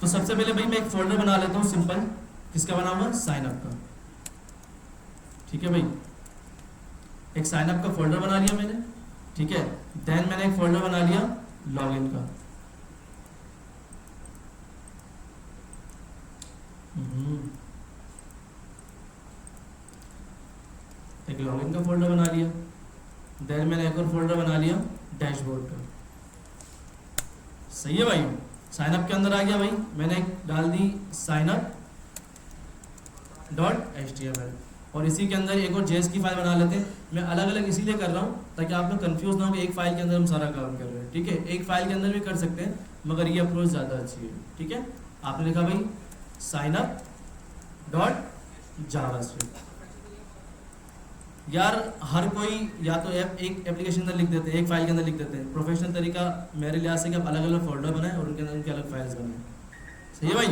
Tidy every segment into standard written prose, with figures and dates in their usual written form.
तो सबसे पहले भाई मैं एक फोल्डर बना लेता हूँ सिंपल, किसका बना हुआ, साइन अप का। ठीक है भाई, एक साइन अप का फोल्डर बना लिया मैंने। ठीक है, देन मैंने एक फोल्डर बना लिया लॉगिन का। एक लॉगिन का फोल्डर बना लिया, देन मैंने एक और फोल्डर बना लिया डैशबोर्ड का। सही है भाई, साइन अप के अंदर आ गया भाई, मैंने एक डाल दी साइन अप .html, और इसी के अंदर एक और जेएस की फाइल बना लेते हैं। मैं अलग अलग इसीलिए कर रहा हूँ ताकि आप लोग कंफ्यूज ना हो कि एक फाइल के अंदर हम सारा काम कर रहे हैं। ठीक है, एक फाइल के अंदर भी कर सकते हैं, मगर ये अप्रोच ज़्यादा अच्छी है। ठीक है, आपने लिखा भाई साइन अप .javascript। यार हर कोई या तो एक एप्लीकेशन अंदर लिख देते हैं, एक फाइल के अंदर लिख देते हैं। प्रोफेशनल तरीका मेरे लिहाज से कि आप अलग अलग फोल्डर बनाएं और उनके अंदर उनके अलग फाइल्स बनाएं। सही है भाई,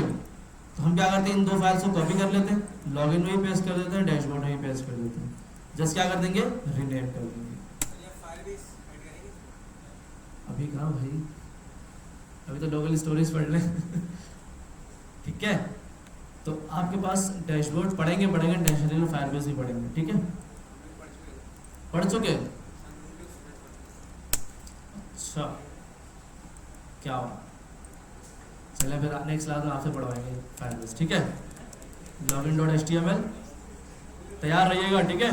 तो हम क्या करते हैं, इन दो फाइल्स को कॉपी कर लेते हैं, लॉगिन में भी पेस्ट कर देते हैं, डैशबोर्ड में भी पेस्ट कर देते हैं। जस्ट क्या कर देंगे, रीनेम कर देंगे। अभी कहाँ भाई, अभी तो लोकल स्टोरेज पढ़ लें। ठीक है, तो आपके पास डैशबोर्ड पढ़ेंगे डैशबोर्ड फायरबेस भी पढ़ेंगे। ठीक है, पढ़ चुके, अच्छा क्या हुआ, चलिए फिर नेक्स्ट क्लास में आपसे पढ़वाएंगे फायरबेस। ठीक है, login.html तैयार रहिएगा। ठीक है,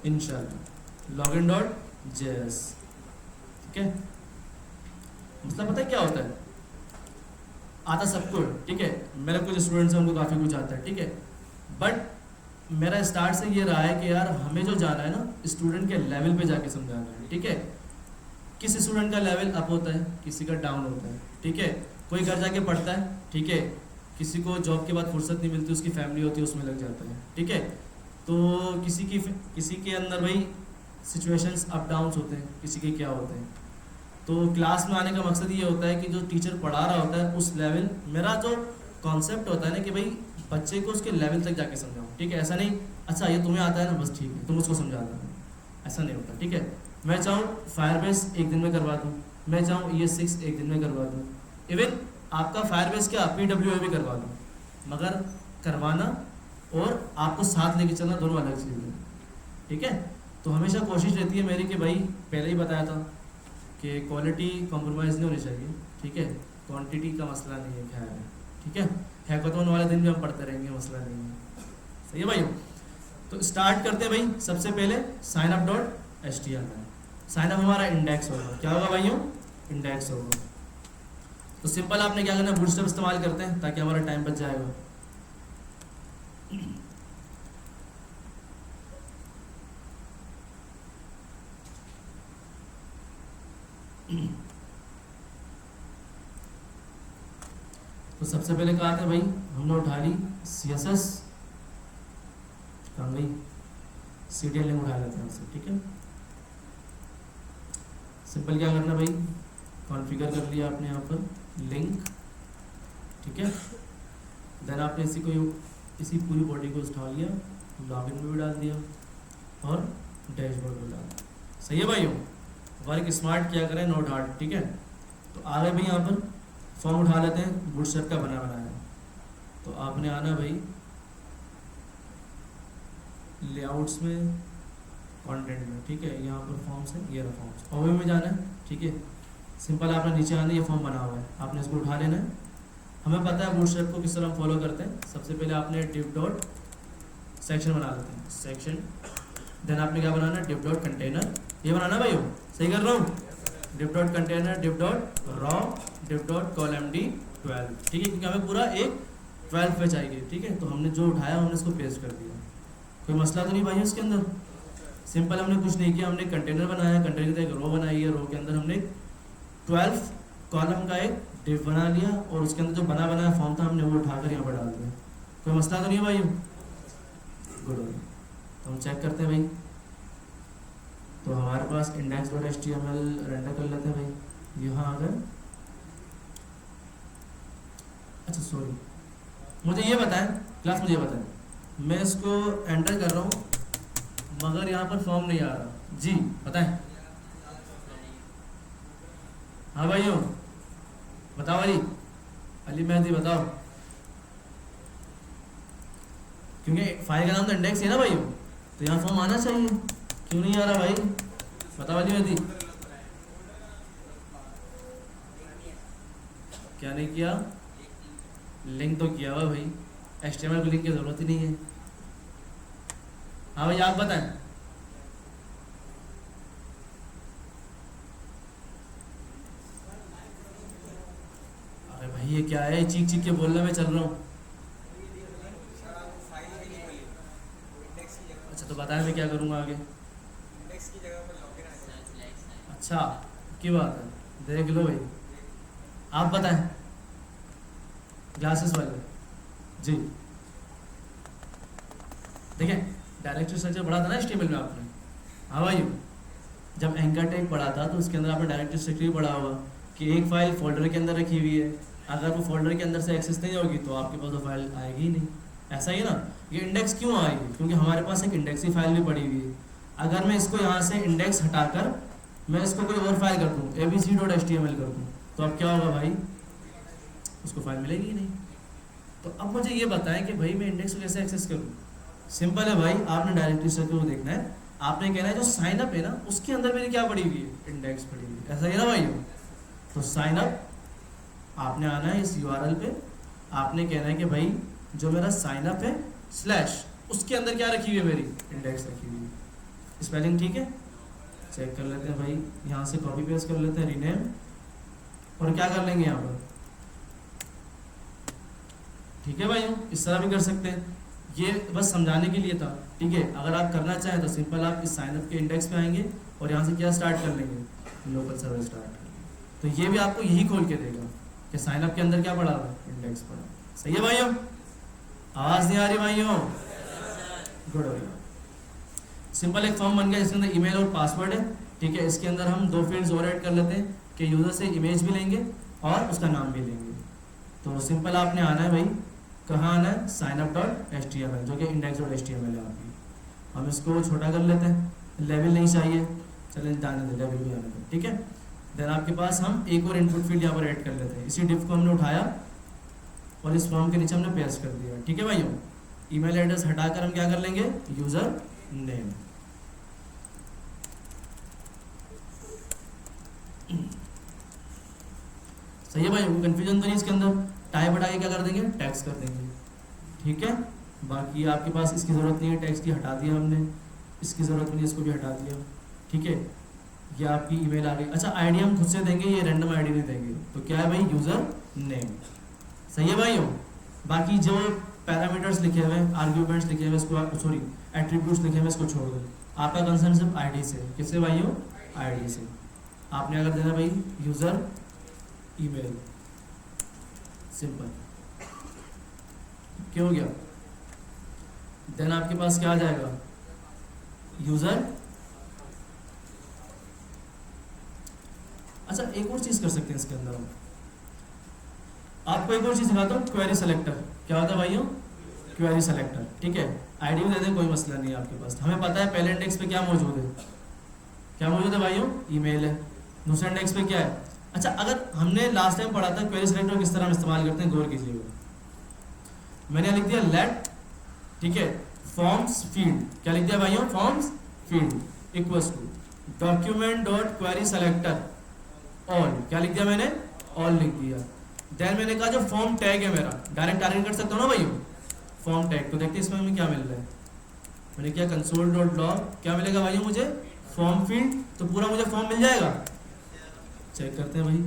इंशाल्लाह login.js। ठीक है, मतलब पता है क्या होता है, आता सबको। ठीक है, मेरे कुछ स्टूडेंट्स हैं उनको काफ़ी कुछ आता है। ठीक है, बट मेरा स्टार्ट से ये रहा है कि यार हमें जो जाना है ना, स्टूडेंट के लेवल पे जाके समझाना है। ठीक है, किस स्टूडेंट का लेवल अप होता है, किसी का डाउन होता है। ठीक है, कोई घर जाके पढ़ता है। ठीक है, किसी को जॉब के बाद फुर्सत नहीं मिलती, उसकी फैमिली होती है उसमें लग जाता है। ठीक है, तो किसी के अंदर भाई सिचुएशंस अप डाउन्स होते हैं, किसी के क्या होते हैं। तो क्लास में आने का मकसद ये होता है कि जो टीचर पढ़ा रहा होता है उस लेवल, मेरा जो कॉन्सेप्ट होता है ना कि भाई बच्चे को उसके लेवल तक जाके समझाओ। ठीक है, ऐसा नहीं अच्छा ये तुम्हें आता है ना बस ठीक है तुम उसको समझा दो, ऐसा नहीं होता। ठीक है, मैं चाहूँ फायरबेस एक दिन में करवा दूँ, मैं चाहूँ ES6 एक दिन में करवा दूँ, इवन आपका फायरबेस क्या PWA भी करवा दूँ, मगर करवाना और आपको साथ लेके चलना दोनों अलग चीज़ है। ठीक है, तो हमेशा कोशिश रहती है मेरी कि भाई पहले ही बताया था कि क्वालिटी कॉम्प्रोमाइज़ नहीं होनी चाहिए। ठीक है, क्वांटिटी का मसला नहीं है, ख्याल है। ठीक है, हैकाथॉन वाले दिन भी हम पढ़ते रहेंगे, मसला नहीं है। सही है भाई, तो स्टार्ट करते हैं भाई। सबसे पहले sign up .html, sign up हमारा इंडेक्स होगा। क्या होगा भाइयों, इंडेक्स होगा। तो सिंपल आपने क्या करना है, बूटस्ट्रैप इस्तेमाल करते हैं ताकि हमारा टाइम बच जाएगा। तो सबसे पहले कहा था भाई हमने उठा ली CSS, कहाँ गई, CDN लिंक उठा लेते हैं उससे। ठीक है, सिंपल क्या करना भाई, कॉन्फ़िगर कर लिया आपने यहाँ पर लिंक। ठीक है, देन आपने इसी पूरी बॉडी को उठा लिया, लॉगिन में भी डाल दिया और डैशबोर्ड में डाल दिया। सही है भाइयों, वर्क स्मार्ट किया करें, नोट हार्ड। ठीक है, तो आ गए भाई यहाँ पर फॉर्म उठा लेते हैं, बूटस्ट्रैप का बना बनाया। तो आपने आना भाई लेआउट्स में, कंटेंट में। ठीक है, यहाँ पर फॉर्म्स है, ये रहा फॉर्म्स, ओवे में जाना है। ठीक है, सिंपल आपने नीचे आना, ये फॉर्म बना हुआ है, आपने इसको उठा लेना है। हमें पता है बूटस्ट्रैप को किस तरह फॉलो करते हैं। सबसे पहले आपने div डॉट सेक्शन बना लेते हैं, सेक्शन। देन आपने क्या बनाना है, div डॉट कंटेनर, ये बनाना भाई, सही कर रहा हूँ, div dot container, div dot raw, div dot column_d12। ठीक है, क्योंकि हमें पूरा एक 12 पे चाहिए। ठीक है, तो हमने जो उठाया हमने इसको पेस्ट कर दिया, कोई मसला तो नहीं भाई इसके अंदर। सिंपल हमने कुछ नहीं किया, हमने कंटेनर बनाया, कंटेनर के एक रो बनाई है, रो के अंदर हमने 12 कॉलम का एक डिव बना लिया और उसके अंदर जो बना बनाया फॉर्म था हमने वो उठाकर यहाँ पर डाल दिया। कोई मसला तो नहीं है भाई, गुड हो गया। तो हम चेक करते हैं भाई, तो हमारे पास index.html रेंडर कर लेते हैं भाई, यहाँ आ गए। अच्छा सॉरी, मुझे ये बताएं क्लास, मुझे ये बताएं, मैं इसको एंटर कर रहा हूँ मगर यहाँ पर फॉर्म नहीं आ रहा जी, बताएं। हाँ भाइयों बताओ भाई, अली मेहदी बताओ, क्योंकि फाइल का नाम तो इंडेक्स है ना भाई, तो यहाँ फॉर्म आना चाहिए, क्यों नहीं आ रहा भाई? बताओ अली मेहदी। क्या नहीं किया? लिंक तो किया हुआ भाई, HTML को लिंक की जरूरत ही नहीं है। हाँ भाई आप बताएं। अरे भाई ये क्या है, चीख चीख के बोल रहा, मैं चल रहा हूँ। अच्छा तो बताएं मैं क्या करूँगा आगे। अच्छा की बात है, देख लो भाई। आप बताएं, ग्लासेस वाले जी। देखें डायरेक्टरी स्ट्रक्चर पढ़ा था ना HTML में आपने। हाँ भाई, जब एंकर टैग पढ़ा था तो उसके अंदर आपने डायरेक्टरी स्ट्रक्चर भी पढ़ा होगा कि एक फाइल फोल्डर के अंदर रखी हुई है, अगर वो फोल्डर के अंदर से एक्सेस नहीं होगी तो आपके पास वो फाइल आएगी ही नहीं। ऐसा ही है ना। ये इंडेक्स क्यों आएगी? क्योंकि हमारे पास एक इंडेक्स की फाइल भी पड़ी हुई है। अगर मैं इसको यहाँ से इंडेक्स हटाकर मैं इसको कोई और फाइल कर दूँ, abc.html कर दूँ, तो अब क्या होगा भाई? उसको फाइल मिलेगी ही नहीं। तो अब मुझे ये बताएं कि भाई मैं इंडेक्स को कैसे एक्सेस करूँ। सिंपल है भाई, आपने डायरेक्टरी स्ट्रक्चर को देखना है, आपने कहना है जो साइन अप है ना उसके अंदर मेरी क्या पड़ी हुई है? इंडेक्स पड़ी हुई है। ऐसा ही है ना भाई? तो साइन अप आपने आना है इस URL पे, आपने कहना है कि भाई जो मेरा साइन अप है स्लैश उसके अंदर क्या रखी हुई है? मेरी इंडेक्स रखी हुई है। स्पेलिंग ठीक है? चेक कर लेते हैं भाई, यहाँ से कॉपी पेस्ट कर लेते हैं, रीनेम, और क्या कर लेंगे यहाँ पर, ठीक है भाई, इस तरह भी कर सकते हैं। ये बस समझाने के लिए था, ठीक है। अगर आप करना चाहें तो सिंपल आप इस साइनअप के इंडेक्स पे आएंगे और यहाँ से क्या स्टार्ट कर लेंगे? लोकल सर्वर स्टार्ट कर लेंगे। तो ये भी आपको यही खोल के देगा कि साइनअप के अंदर क्या पड़ा हुआ है? इंडेक्स पड़ा। सही है भाइयों? आवाज़ नहीं आ रही भाइयों? गुड हो गया। सिंपल एक फॉर्म बन गया जिसके अंदर ईमेल और पासवर्ड है, ठीक है। इसके अंदर हम दो फील्ड्स और ऐड कर लेते हैं कि यूज़र से इमेज भी लेंगे और उसका नाम भी लेंगे। तो सिंपल आपने आना है भाई, कहाँ आना है? signup.html, जो कि index.html है आपकी। हम इसको छोटा कर लेते हैं, लेवल नहीं चाहिए, चलें जाने दें, लेवल भी आने दें, ठीक है। देन आपके पास हम एक और इनपुट फील्ड यहाँ पर ऐड कर लेते हैं। इसी डिफ को हमने उठाया और इस फॉर्म के नीचे हमने पेस्ट कर दिया, ठीक है भाइयों। ईमेल एड्रेस हटाकर हम क्या कर लेंगे? User name. सही है भाई, कंफ्यूजन तो नहीं इसके अंदर? टाइप हटा के क्या कर देंगे? टैक्स कर देंगे, ठीक है। बाकी आपके पास इसकी ज़रूरत नहीं है, टैक्स की हटा दिया हमने, इसकी ज़रूरत नहीं, इसको भी हटा दिया, ठीक है। ये आपकी ईमेल आ गई। अच्छा आईडी हम खुद से देंगे, ये रैंडम आईडी नहीं देंगे। तो क्या है भाई? User name. सही है भाई। बाकी जो पैरामीटर्स लिखे हुए हैं, आर्ग्यूमेंट्स लिखे हुए हैं, इसको आप सॉरी एट्रीब्यूट्स लिखे हुए इसको छोड़ दो। आपका कंसर्न सिर्फ आईडी से। किससे भाइयों? आईडी से। आपने अगर देना भाई यूज़र ईमेल, सिंपल, क्यों हो गया? देन आपके पास क्या आ जाएगा? यूज़र। अच्छा एक और चीज़ कर सकते हैं इसके अंदर हम, आपको एक और चीज़ दिखाता हूँ, क्वेरी सेलेक्टर। क्या होता है भाइयों? क्वेरी सेलेक्टर, ठीक है। आईडी भी दे दें, कोई मसला नहीं है आपके पास। हमें पता है पहले इंडेक्स पे क्या मौजूद है, क्या मौजूद है भाइयों? ईमेल है। दूसरे इंडेक्स पे क्या है? अच्छा अगर हमने लास्ट टाइम पढ़ा था क्वेरी सेलेक्टर किस तरह हम इस्तेमाल करते हैं, गौर कीजिएगा। मैंने लिख दिया लेट, ठीक है, फॉर्म्स फील्ड। क्या लिख दिया भाइयों? Forms field equals to document dot query selector all. क्या लिख दिया मैंने? ऑल लिख दिया। देन मैंने कहा जो फॉर्म टैग है मेरा, डायरेक्ट टारगेट कर सकता हूँ ना भाइयों, फॉर्म टैग। तो देखते इसमें हमें क्या मिल रहा है। मैंने क्या कंसोल डॉट लॉग, क्या मिलेगा भाइयों मुझे? Form field. तो पूरा मुझे फॉर्म मिल जाएगा। चेक करते हैं भाई,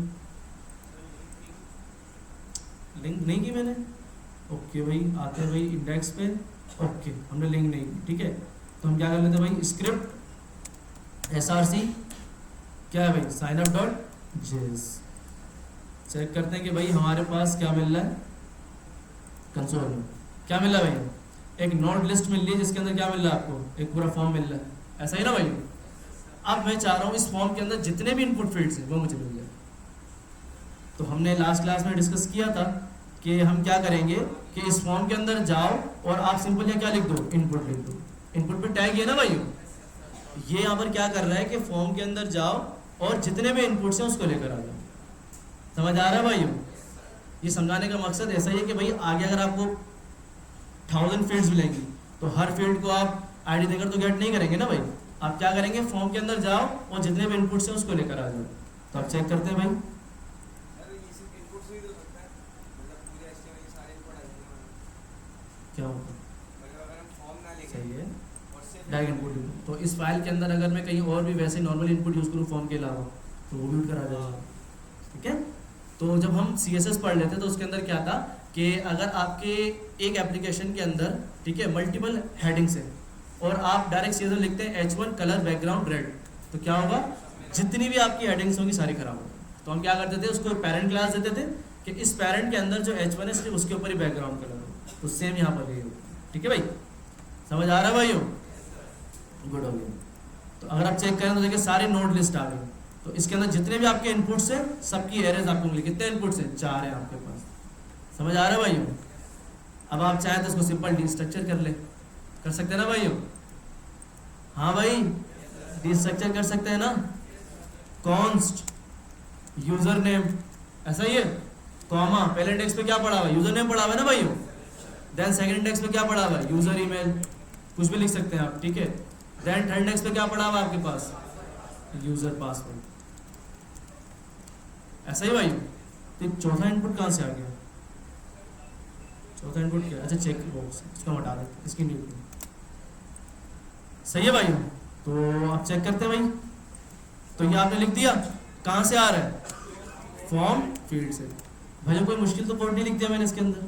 लिंक नहीं की मैंने। ओके भाई, आते हैं भाई इंडेक्स पे। ओके हमने लिंक नहीं की, ठीक है। तो हम क्या कर लेते हैं भाई, स्क्रिप्ट src क्या है भाई? साइन अप डॉट जेस। चेक करते हैं कि भाई हमारे पास क्या मिल रहा है कंसोल में। क्या मिल रहा है भाई? एक नोट लिस्ट मिल रही है जिसके अंदर क्या मिल रहा है आपको? एक पूरा फॉर्म मिल रहा है। ऐसा ही ना भाई? अब मैं चाह रहा हूँ इस फॉर्म के अंदर जितने भी इनपुट फील्ड्स हैं वो मुझे मिल जाए। तो हमने लास्ट क्लास में डिस्कस किया था कि हम क्या करेंगे कि इस फॉर्म के अंदर जाओ और आप सिंपल यहाँ क्या लिख दो? इनपुट लिख दो। इनपुट पे टैग है ना भाई, ये यहाँ पर क्या कर रहा है कि फॉर्म के अंदर जाओ और जितने भी इनपुट्स हैं उसको लेकर आ जाओ। समझ आ रहा है भाई? ये समझाने का मकसद ऐसा ही है कि भाई आगे अगर आपको 1000 फील्ड्स मिलेंगी तो हर फील्ड को आप आईडी देकर तो गेट नहीं करेंगे ना भाई, आप क्या करेंगे, फॉर्म के अंदर जाओ और जितने भी इनपुट्स हैं उसको लेकर आ जाओ। तो आप चेक करते हैं भाई, क्या होगा, सही है, डायरेक्ट इनपुट। तो इस फाइल के अंदर अगर मैं कहीं और भी वैसे नॉर्मल इनपुट यूज़ करूँ फॉर्म के अलावा तो वो भी उठ कर आ जाएगा। ठीक है, तो जब हम CSS पढ़ लेते तो उसके अंदर क्या था कि अगर आपके एक एप्लीकेशन के अंदर, ठीक है, मल्टीपल हेडिंग्स है और आप डायरेक्ट CSS लिखते हैं H1 कलर बैकग्राउंड रेड, तो क्या होगा, जितनी भी आपकी हेडिंग्स होंगी सारी खराब होगी। तो हम क्या करते थे, उसको पेरेंट क्लास देते थे कि इस पेरेंट के अंदर जो H1 है सिर्फ उसके ऊपर ही बैकग्राउंड कलर हो। तो सेम यहाँ पर ये हो। ठीक है भाई, समझ आ रहा है भाई, गुड हो गया। तो अगर आप चेक करें तो देखिए सारे नोड लिस्ट आ गई। तो इसके अंदर जितने भी आपके इनपुट्स हैं सबकी एरेज आपको मिली। कितने इनपुट्स हैं, 4 हैं आपके पास। समझ आ रहा है भाइयों। अब आप चाहें तो इसको सिंपल डिस्ट्रक्चर कर ले, कर सकते हैं ना भाइयों। हाँ भाई, डिस्ट्रक्चर कर सकते हैं ना। कॉन्स्ट यूजर नेम, ऐसा ही है, कॉमा, पहले इंडेक्स पे क्या पड़ा हुआ है, यूजर नेम पड़ा हुआ है ना भाइयों। देन सेकंड इंडेक्स पे क्या पड़ा हुआ है, यूजर ईमेल, कुछ भी लिख सकते हैं आप। ठीक है, देन थर्ड इंडेक्स पे क्या पड़ा हुआ है आपके पास, यूजर पासवर्ड। ऐसा ही भाई। तो चौथा इनपुट कहाँ से आ गया, चौथा इनपुट क्या, अच्छा चेक बॉक्स, इसका हटा देते, इसकी ड्यूटी। सही है भाई, तो आप चेक करते हैं भाई। तो ये आपने लिख दिया, कहाँ से आ रहा है, फॉर्म फील्ड से। भाई कोई मुश्किल तो कोड नहीं लिख दिया मैंने इसके अंदर।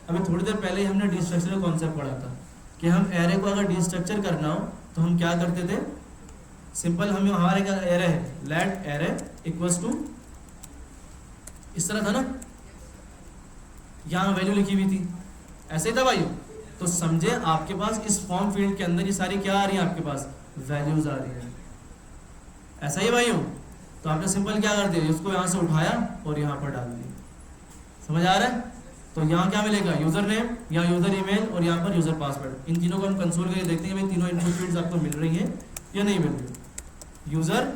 अभी थोड़ी देर पहले ही हमने डिस्ट्रक्चर का कॉन्सेप्ट पढ़ा था कि हम एरे को अगर डिस्ट्रक्चर करना हो तो हम क्या करते थे, सिंपल हम हमारे का एरे है, लेट एरे इक्वल्स टू, इस तरह था ना, यहाँ वैल्यू लिखी हुई थी, ऐसे ही था भाई। तो समझे आपके पास इस फॉर्म फील्ड के अंदर ये सारी क्या आ रही है, आपके पास वैल्यूज आ रही है, ऐसा ही भाई। तो आपने सिंपल क्या कर दिया, इसको यहाँ से उठाया और यहाँ पर डाल दिया। समझ आ रहा है। तो यहाँ क्या मिलेगा, यूजर नेम, यहाँ यूजर ईमेल और यहाँ पर यूजर पासवर्ड। इन तीनों को हम कंसोल करके देखते हैं भाई तीनों इनपुट फील्ड्स आपको मिल रही है या नहीं मिल रही। User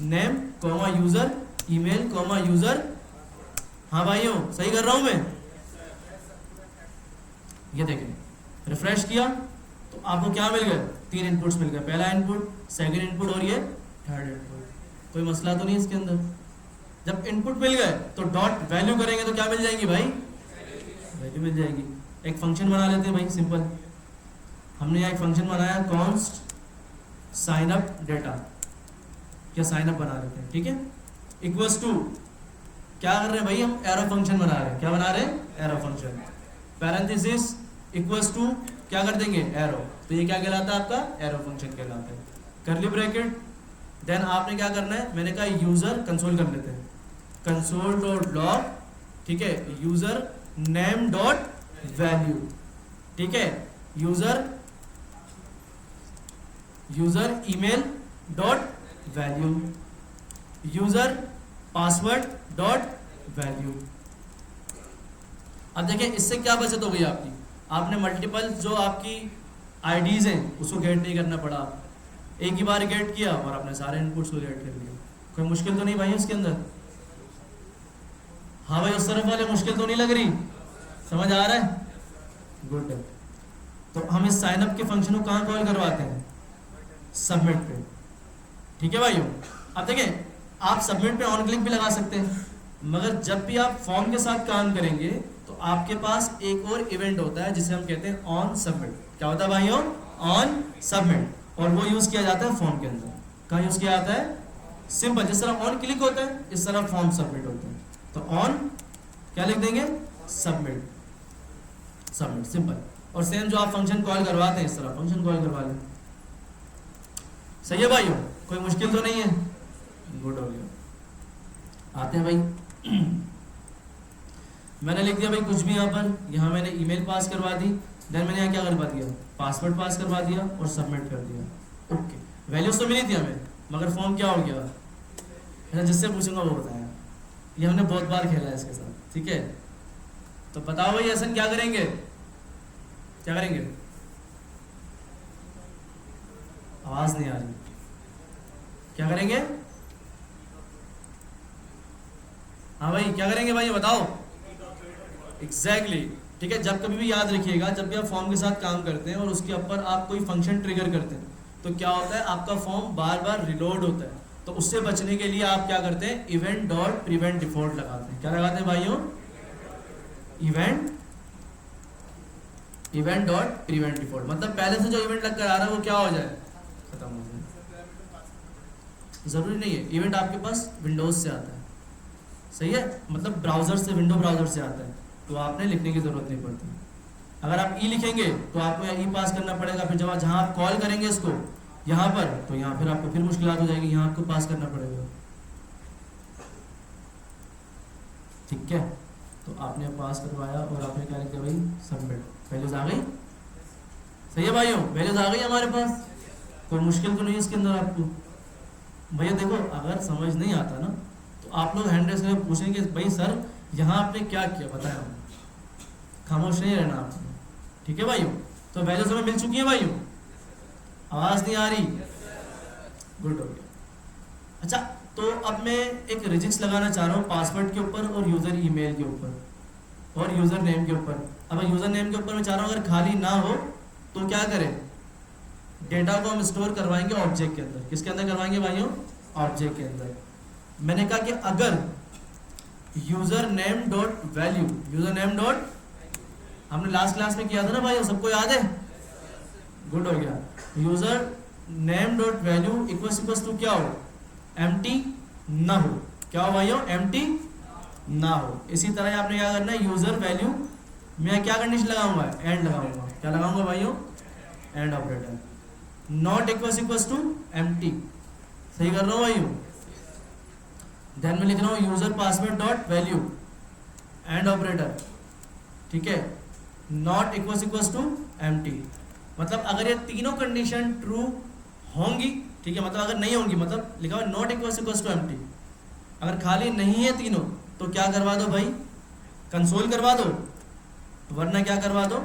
name comma user email comma user, हाँ भाइयों सही कर रहा हूं मैं। ये देखें, रिफ्रेश किया तो आपको क्या मिल गया, 3 इनपुट्स मिल गए, पहला इनपुट, सेकंड इनपुट और ये थर्ड इनपुट। कोई मसला तो नहीं इसके अंदर। जब इनपुट मिल गए तो डॉट वैल्यू करेंगे तो क्या मिल जाएगी भाई, वैल्यू मिल जाएगी। एक फंक्शन बना लेते हैं भाई सिंपल। हमने यहाँ एक फंक्शन बनाया कॉन्स्ट साइन अप डेटा, या साइन अप बना लेते हैं, ठीक है। इक्वल्स टू क्या कर रहे हैं भाई, हम एरो फंक्शन बना रहे हैं। क्या बना रहे हैं, arrow function. Parenthesis equals to क्या कर देंगे, एरो। तो ये क्या कहलाता है आपका, एरो फंक्शन कहलाता है। करली ब्रैकेट, देन आपने क्या करना है, मैंने कहा यूजर, कंसोल कर लेते हैं, कंसोल डॉट लॉग, ठीक है, यूजर नेम डॉट वैल्यू, ठीक है, user email dot value, user password dot value. अब देखिए इससे क्या बचत हो गई आपकी, आपने मल्टीपल जो आपकी आईडीज हैं उसको गेट नहीं करना पड़ा, एक ही बार गेट किया और आपने सारे इनपुट्स को गेट कर लिया। कोई मुश्किल तो नहीं भाई उसके अंदर। हाँ भाई उस तरफ वाले मुश्किल तो नहीं लग रही, समझ आ रहा है, गुड। तो हम इस साइन अप के फंक्शन को कहाँ कॉल करवाते हैं, सबमिट पे, ठीक है भाइयों। अब देखें आप सबमिट पे ऑन क्लिक भी लगा सकते हैं, मगर जब भी आप फॉर्म के साथ काम करेंगे तो आपके पास एक और इवेंट होता है जिसे हम कहते हैं ऑन सबमिट। क्या होता है भाइयों, ऑन सबमिट, और वो यूज किया जाता है फॉर्म के अंदर। कहाँ यूज किया जाता है, सिंपल, जिस तरह ऑन क्लिक होता है इस तरह फॉर्म सबमिट होता है। तो ऑन क्या लिख देंगे, सबमिट, सबमिट सिंपल। और सेम जो आप फंक्शन कॉल करवाते हैं इस तरह फंक्शन कॉल करवा लें। सही है भाइयों, कोई मुश्किल तो नहीं है, गुड हो गया। आते हैं भाई, मैंने लिख दिया भाई कुछ भी यहाँ मैंने ईमेल पास करवा दी, देन मैंने यहाँ क्या करवा दिया, पासवर्ड पास करवा दिया और सबमिट कर दिया। ओके, वैल्यूज तो मिली थी हमें, मगर फॉर्म क्या हो गया, जिससे पूछूंगा वो बताया। ये हमने बहुत बार खेला है इसके साथ, ठीक है। तो बताओ भाई ऐसा क्या करेंगे, क्या करेंगे, आवाज नहीं आ रही, क्या करेंगे, हाँ भाई क्या करेंगे भाई बताओ। एग्जैक्टली ठीक है। जब कभी भी याद रखिएगा, जब भी आप फॉर्म के साथ काम करते हैं और उसके ऊपर आप कोई फंक्शन ट्रिगर करते हैं तो क्या होता है, आपका फॉर्म बार बार रिलोड होता है। तो उससे बचने के लिए आप क्या करते हैं, इवेंट डॉट प्रिवेंट डिफॉल्ट लगाते हैं। क्या लगाते हैं भाइयों, इवेंट डॉट प्रिवेंट डिफॉल्ट। मतलब पहले से जो इवेंट लग कर आ रहा है वो क्या हो जाए, खत्म हो जाए। जरूरी नहीं है, इवेंट आपके पास विंडोज से आता है, सही है, मतलब ब्राउजर से, विंडो ब्राउजर से आता है, तो आपने लिखने की जरूरत नहीं पड़ती। अगर आप ई लिखेंगे तो आपको ई पास करना पड़ेगा, फिर जब जहां आप कॉल करेंगे इसको यहाँ पर, तो यहाँ फिर आपको फिर मुश्किलात हो जाएगी, यहाँ आपको पास करना पड़ेगा। ठीक है, तो आपने पास करवाया और आपने क्या लिखा भाई, सबमिट, वैल्यूज आ गई। सही है भाइयों, वैल्यूज आ गई हमारे पास, कोई मुश्किल तो नहीं इसके अंदर आपको। भैया देखो, अगर समझ नहीं आता ना तो आप लोग हैंड रेस करके पूछेंगे, भाई सर यहाँ आपने क्या किया बताया, खामोश नहीं रहना आपने। ठीक है भाइयों, तो वैल्यूज हमें मिल चुकी है भाइयों, आवाज नहीं आ रही, गुड हो गया। अच्छा, तो अब मैं एक रिजिक्स लगाना चाह रहा हूँ पासवर्ड के ऊपर और यूजर ईमेल के ऊपर और यूजर नेम के ऊपर। अब यूजर नेम के ऊपर मैं चाह रहा हूँ अगर खाली ना हो तो क्या करें, डेटा को हम स्टोर करवाएंगे ऑब्जेक्ट के अंदर। किसके अंदर करवाएंगे भाइयों, ऑब्जेक्ट के अंदर। मैंने कहा कि अगर user name dot value, user name dot, हमने लास्ट क्लास में किया था ना भाई, सबको याद है, गुड हो गया। User name dot value equals to क्या हो, एम्प्टी ना हो। क्या हो भाइयों, एम्प्टी ना हो। इसी तरह आपने क्या करना है, यूजर वैल्यू मैं क्या कंडीशन लगाऊंगा, एंड लगाऊंगा। क्या लगाऊंगा भाइयों, and operator. Not equals to empty, सही कर रहा हूँ भाइयों। देन मैं लिख रहा हूँ user password dot value, and operator, ठीक है, नॉट इक्वल्स टू एम्प्टी। मतलब अगर ये तीनों कंडीशन ट्रू होंगी, ठीक है, मतलब अगर नहीं होंगी, मतलब लिखा हुआ नॉट इक्वल्स टू एम्प्टी, अगर खाली नहीं है तीनों तो क्या करवा दो भाई, कंसोल करवा दो, वरना क्या करवा दो,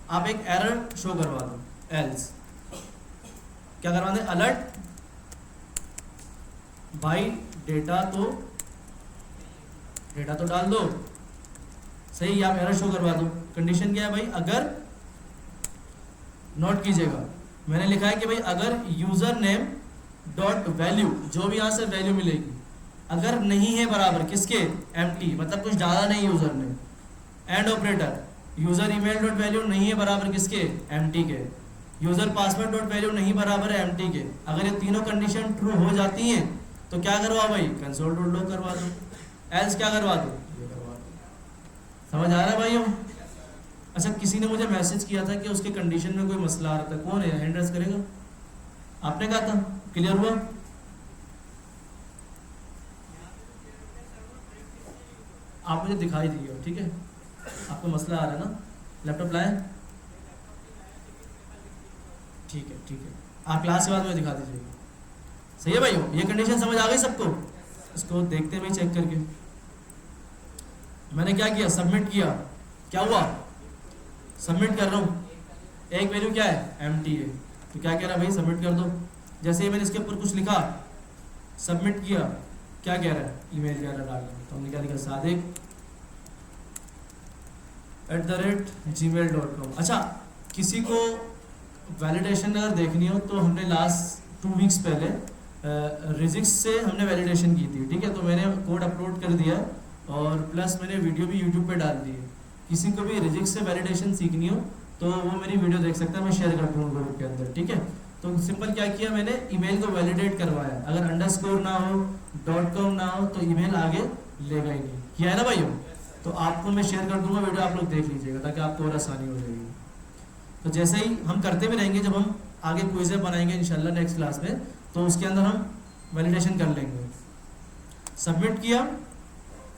आप एक एरर शो करवा दो, एल्स क्या करवा दें, अलर्ट भाई डेटा तो डाल दो, सही, आप एरर शो करवा दो। कंडीशन क्या है भाई, अगर नोट कीजिएगा, मैंने लिखा है कि भाई अगर यूजर नेम डॉट वैल्यू, जो भी यहाँ से वैल्यू मिलेगी, अगर नहीं है बराबर किसके, एम्प्टी, मतलब कुछ डाला नहीं यूजर ने, and operator, user email dot value नहीं है बराबर किसके, एम्प्टी के, यूजर पासवर्ड डॉट वैल्यू नहीं बराबर है एम्प्टी के। अगर ये तीनों कंडीशन ट्रू हो जाती हैं तो क्या करवा भाई, कंसोल डॉट लॉग करवा दो, एल्स क्या करवा दो, ये करवा दो। समझ आ रहा है भाइयों। अच्छा, किसी ने मुझे मैसेज किया था कि उसके कंडीशन में कोई मसला आ रहा था, कौन है, हैंड रेस करेगा, आपने कहा था, क्लियर हुआ। आप मुझे दिखाई दीजिए, ठीक है, आपको मसला आ रहा है ना, लैपटॉप लाए, ठीक है, आप क्लास के बाद में दिखा दीजिएगा, सही है भाइयों। ये कंडीशन समझ आ गई सबको, इसको देखते हुए चेक करके मैंने क्या किया, सबमिट किया, क्या हुआ, सबमिट कर रहा हूँ, एक वैल्यू क्या है, एम्प्टी है, तो क्या कह रहा है भाई, सबमिट कर दो। जैसे ही मैंने इसके ऊपर कुछ लिखा, सबमिट किया, क्या कह रहा है, ईमेल कह रहा है डालना, तो हमने क्या लिखा, सादिक @gmail.com। अच्छा, किसी को वैलिडेशन अगर देखनी हो तो हमने लास्ट 2 वीक्स पहले रिजिक्स से हमने वैलिडेशन की थी, ठीक है, तो मैंने कोड अपलोड कर दिया और प्लस मैंने वीडियो भी यूट्यूब पे डाल दी है। किसी को भी रिजिक्स से वैलिडेशन सीखनी हो तो वो मेरी वीडियो देख सकता है, मैं शेयर कर दूँगा ग्रुप के अंदर, ठीक है। तो सिंपल क्या किया मैंने, ईमेल को वैलिडेट करवाया, अगर अंडरस्कोर ना हो, .com ना हो तो ईमेल आगे लेगा ही नहीं, किया है ना भाइयों। तो आपको मैं शेयर कर दूंगा वीडियो, आप लोग देख लीजिएगा ताकि आपको और आसानी हो जाएगी। तो जैसे ही हम करते भी रहेंगे, जब हम आगे क्विज़ें बनाएंगे इंशाल्लाह नेक्स्ट क्लास में, तो उसके अंदर हम वैलिडेशन कर लेंगे। सबमिट किया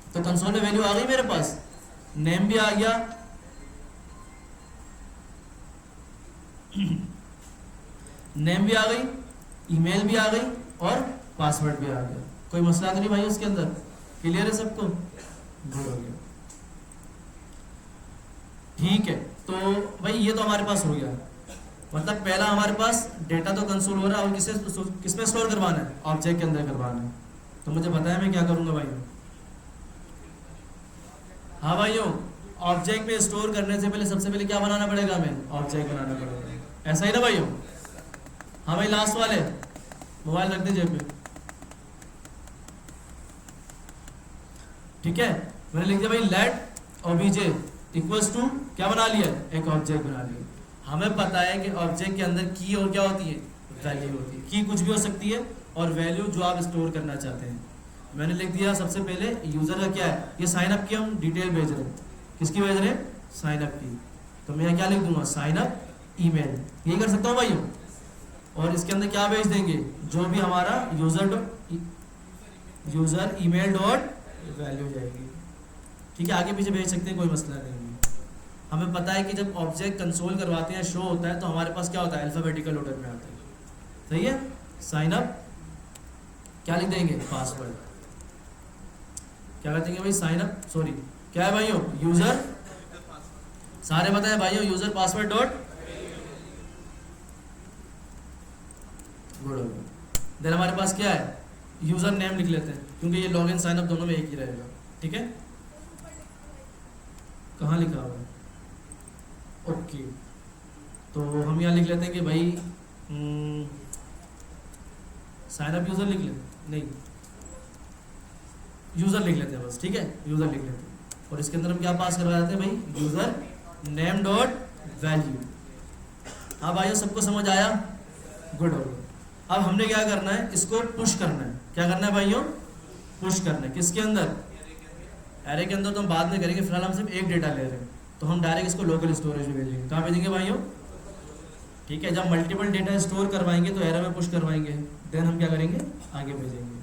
तो कंसोल में वैल्यू आ गई मेरे पास, नेम भी आ गया, नेम भी आ गई, ईमेल भी आ गई और पासवर्ड भी आ गया। कोई मसला तो नहीं भाई उसके अंदर, क्लियर है सबको, गुड हो गया, ठीक है। तो भाई ये तो हमारे पास हो गया, मतलब पहला हमारे पास डेटा तो कंसोल हो रहा है और किसमें स्टोर करवाना है, ऑब्जेक्ट के अंदर करवाना है। तो मुझे बताया मैं क्या करूंगा भाइयों, हाँ भाइयों, ऑब्जेक्ट में स्टोर करने से पहले सबसे पहले क्या बनाना पड़ेगा, हमें ऑब्जेक्ट बनाना पड़ेगा। ऐसा ही ना भाइयों? हाँ भाई, लास्ट वाले मोबाइल रख दीजिए पे। ठीक है, मैंने लिख दिया भाई लेट ओबीजे इक्वल्स टू क्या बना लिया, एक ऑब्जेक्ट बना लिया। हमें पता है कि ऑब्जेक्ट के अंदर की और क्या होती है, वैल्यू होती है। की कुछ भी हो सकती है और वैल्यू जो आप स्टोर करना चाहते हैं। मैंने लिख दिया सबसे पहले यूजर का क्या है, ये साइन अप की हम डिटेल भेज रहे हैं। किसकी भेज रहे हैं, साइन अप की। तो मैं क्या लिख दूंगा, साइन अप ईमेल, ये कर सकता हूँ भाइयों। और इसके अंदर क्या भेज देंगे, जो भी हमारा यूजर ईमेल डॉट वैल्यू जाएगी। ठीक है, आगे पीछे भेज सकते हैं, कोई मसला नहीं है। हमें पता है कि जब ऑब्जेक्ट कंसोल करवाते हैं, शो होता है, तो हमारे पास क्या होता है, अल्फाबेटिकल ऑर्डर में आता है। सही है, साइन अप क्या लिख देंगे, पासवर्ड। क्या कर देंगे भाई, साइन अप, सॉरी क्या है भाइयों, यूजर, सारे बताए भाइयों, user password dot good. Then हमारे पास क्या है, यूजर नेम लिख लेते हैं, क्योंकि ये लॉगिन साइन अप दोनों में एक ही रहेगा। ठीक है, कहाँ लिखा हुआ है, ओके। तो हम यहाँ लिख लेते हैं कि भाई साइन अप यूजर लिख लेते, नहीं यूजर लिख लेते हैं बस। ठीक है, यूजर लिख लेते हैं और इसके अंदर हम क्या पास करवा देते हैं भाई, यूजर नेम डॉट वैल्यू। हाँ भाइयों, सबको समझ आया, गुड हो गया। अब हमने क्या करना है, इसको पुश करना है। क्या करना है भाइयों, पुश करना है। किसके अंदर, एरे के अंदर तो हम बाद में करेंगे, फिलहाल हम सिर्फ एक डेटा ले रहे हैं, तो हम डायरेक्ट इसको लोकल स्टोरेज में भेजेंगे। कहाँ भेजेंगे भाइयों, ठीक है, जब मल्टीपल डेटा स्टोर करवाएंगे तो एरे में पुश करवाएंगे, देन हम क्या करेंगे, आगे भेजेंगे।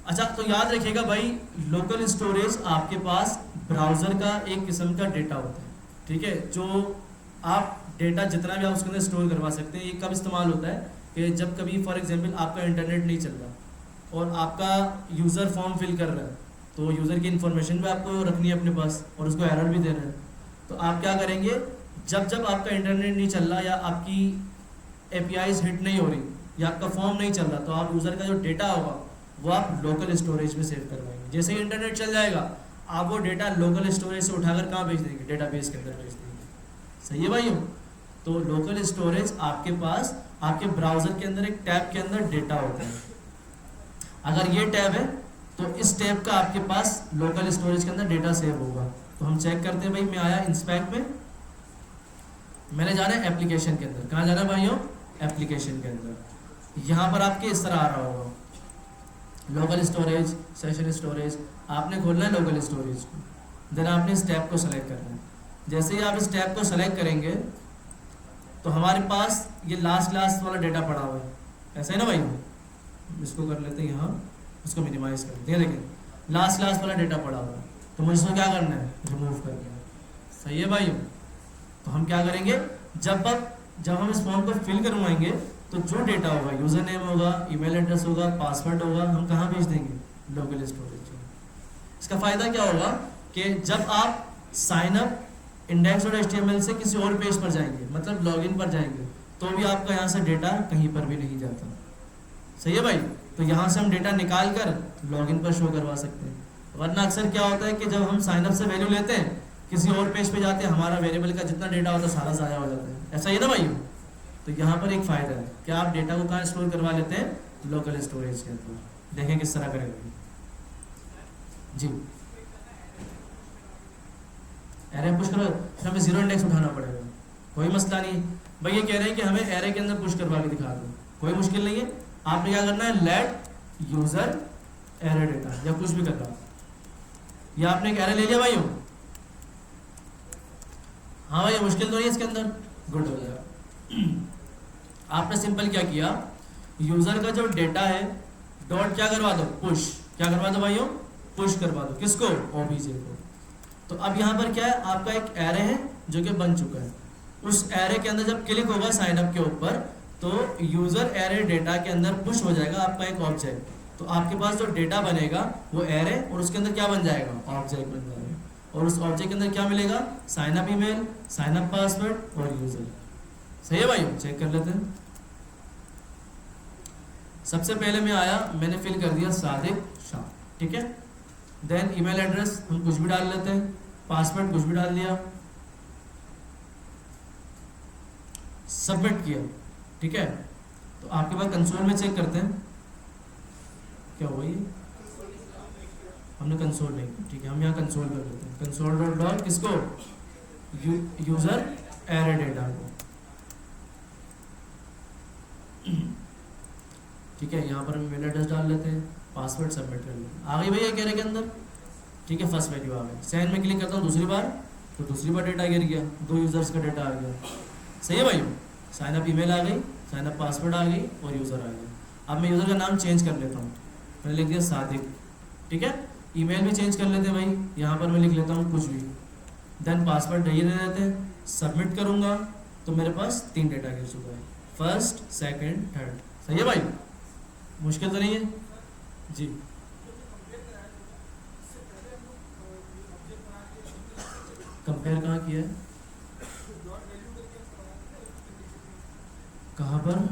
अच्छा, तो याद रखिएगा भाई, लोकल स्टोरेज आपके पास ब्राउज़र का एक किस्म का डेटा होता है। ठीक है, जो आप डेटा जितना भी आप उसके अंदर स्टोर करवा सकते हैं। ये कब इस्तेमाल होता है कि जब कभी फॉर एग्जांपल आपका इंटरनेट नहीं चल रहा और आपका यूज़र फॉर्म फिल कर रहा है, तो यूज़र की इन्फॉर्मेशन भी आपको रखनी है अपने पास और उसको एरर भी देना है। तो आप क्या करेंगे, जब जब आपका इंटरनेट नहीं चल रहा या आपकी APIs हिट नहीं हो रही या आपका फॉर्म नहीं चल रहा, तो आप यूज़र का जो डेटा होगा वो आप लोकल स्टोरेज में सेव करवाएंगे। जैसे ही इंटरनेट चल जाएगा, आप वो डेटा लोकल स्टोरेज से उठाकर कहाँ भेज देंगे, डेटाबेस के अंदर भेज देंगे। सही है भाइयों? तो लोकल स्टोरेज आपके पास आपके ब्राउज़र के अंदर एक टैब के अंदर डेटा होता है। अगर ये टैब है तो इस टैब का आपके पास लोकल स्टोरेज के अंदर डेटा सेव होगा। तो हम चेक करते हैं भाई, मैं आया इंस्पेक्ट में, मैंने जाना है एप्लीकेशन के अंदर। कहाँ जाना है भाइयों, एप्लीकेशन के अंदर। यहाँ पर आपके इस तरह आ रहा होगा लोकल स्टोरेज, सेशन स्टोरेज। आपने खोलना है लोकल स्टोरेज को, देन आपने इस टैब को सेलेक्ट करना है। जैसे ही आप इस टैब को सेलेक्ट करेंगे तो हमारे पास ये लास्ट वाला डेटा पड़ा हुआ है। ऐसा है ना भाई, इसको कर लेते हैं यहाँ, उसको मिनिमाइज कर देते हैं। देखिए लास्ट वाला डेटा पड़ा हुआ है, तो मुझे इसको क्या करना है, रिमूव करना है। सही है भाई? तो हम क्या करेंगे, जब हम इस फॉर्म को फिल करवाएंगे तो जो डेटा होगा, यूज़र नेम होगा, ईमेल एड्रेस होगा, पासवर्ड होगा, हम कहाँ भेज देंगे, लोकल स्टोरेज में। इसका फ़ायदा क्या होगा कि जब आप साइन अप index.html से किसी और पेज पर जाएंगे, मतलब लॉगिन पर जाएंगे, तो भी आपका यहाँ से डेटा कहीं पर भी नहीं जाता। सही है भाई? तो यहाँ से हम डेटा निकाल कर लॉगिन पर शो करवा सकते हैं। वरना अक्सर क्या होता है कि जब हम साइन अप से वैल्यू लेते हैं, किसी और पेज पे जाते हैं, हमारा वेरिएबल का जितना डेटा होता है सारा ज़ाया हो जाता है। ऐसा ही है ना भाई? तो यहाँ पर एक फ़ायदा है कि आप डेटा को कहाँ स्टोर करवा लेते हैं, लोकल स्टोरेज के अंदर। देखें किस तरह करेंगे जी। एरे पुश करो, फिर हमें 0 इंडेक्स उठाना पड़ेगा, कोई मसला नहीं। भाई ये कह रहे हैं कि हमें एरे के अंदर पुश करवा के दिखा दो, कोई मुश्किल नहीं है। आपने क्या करना है, लेट यूजर एरे डेटा या कुछ भी करना। ये आपने एक एरे ले लिया भाई, हाँ भाई मुश्किल तो नहीं है इसके अंदर, गुड हो गया। आपने सिंपल क्या किया, यूजर का जो डेटा है डॉट क्या करवा दो, पुश। क्या करवा दो भाइयों, पुश करवा दो। किसको, ओबीजे को। तो अब यहाँ पर क्या है, आपका एक एरे है जो कि बन चुका है। उस एरे के अंदर जब क्लिक होगा साइन अप के ऊपर, तो यूजर एरे डेटा के अंदर पुश हो जाएगा आपका एक ऑब्जेक्ट। तो आपके पास जो डेटा बनेगा वो एरे, और उसके अंदर क्या बन जाएगा, ऑब्जेक्ट बन जाएगा। और उस ऑब्जेक्ट के अंदर क्या मिलेगा, sign up email, sign up password और यूजर। सही है भाई? चेक कर लेते हैं। सबसे पहले मैं आया, मैंने फिल कर दिया सादिक शाह, ठीक है। देन ईमेल एड्रेस हम कुछ भी डाल लेते हैं, पासवर्ड कुछ भी डाल दिया, सबमिट किया, ठीक है। तो आपके पास कंसोल में चेक करते हैं क्या हुआ ये, हमने कंसोल नहीं, ठीक है, हम यहाँ कंसोल कर देते हैं, कंसोल डॉट लॉग किसको, यूजर एरे डेटा को, ठीक है। यहाँ पर हम मेल एड्रेस डाल लेते हैं, पासवर्ड सबमिट कर लेते हैं, आ गई भैया एक एरे के अंदर, ठीक है। फर्स्ट वैल्यू आ गई, सेंड में क्लिक करता हूँ दूसरी बार, तो दूसरी बार डेटा गिर गया, 2 यूजर्स का डेटा आ गया, सही है भाई। साइन अप ईमेल आ गई, साइन अप पासवर्ड आ गई और यूज़र आ गया। अब मैं यूज़र का नाम चेंज कर लेता हूँ, मैंने लिख दिया सादिक, ठीक है। ईमेल भी चेंज कर लेते हैं भाई, यहाँ पर मैं लिख लेता हूँ कुछ भी, देन पासवर्ड नहीं दे देते हैं, सबमिट करूँगा तो मेरे पास 3 डेटा गिर चुका है, फर्स्ट, सेकंड, थर्ड, सही है भाई, मुश्किल तो नहीं है जी। कंपेयर कहाँ किया है, कहाँ पर,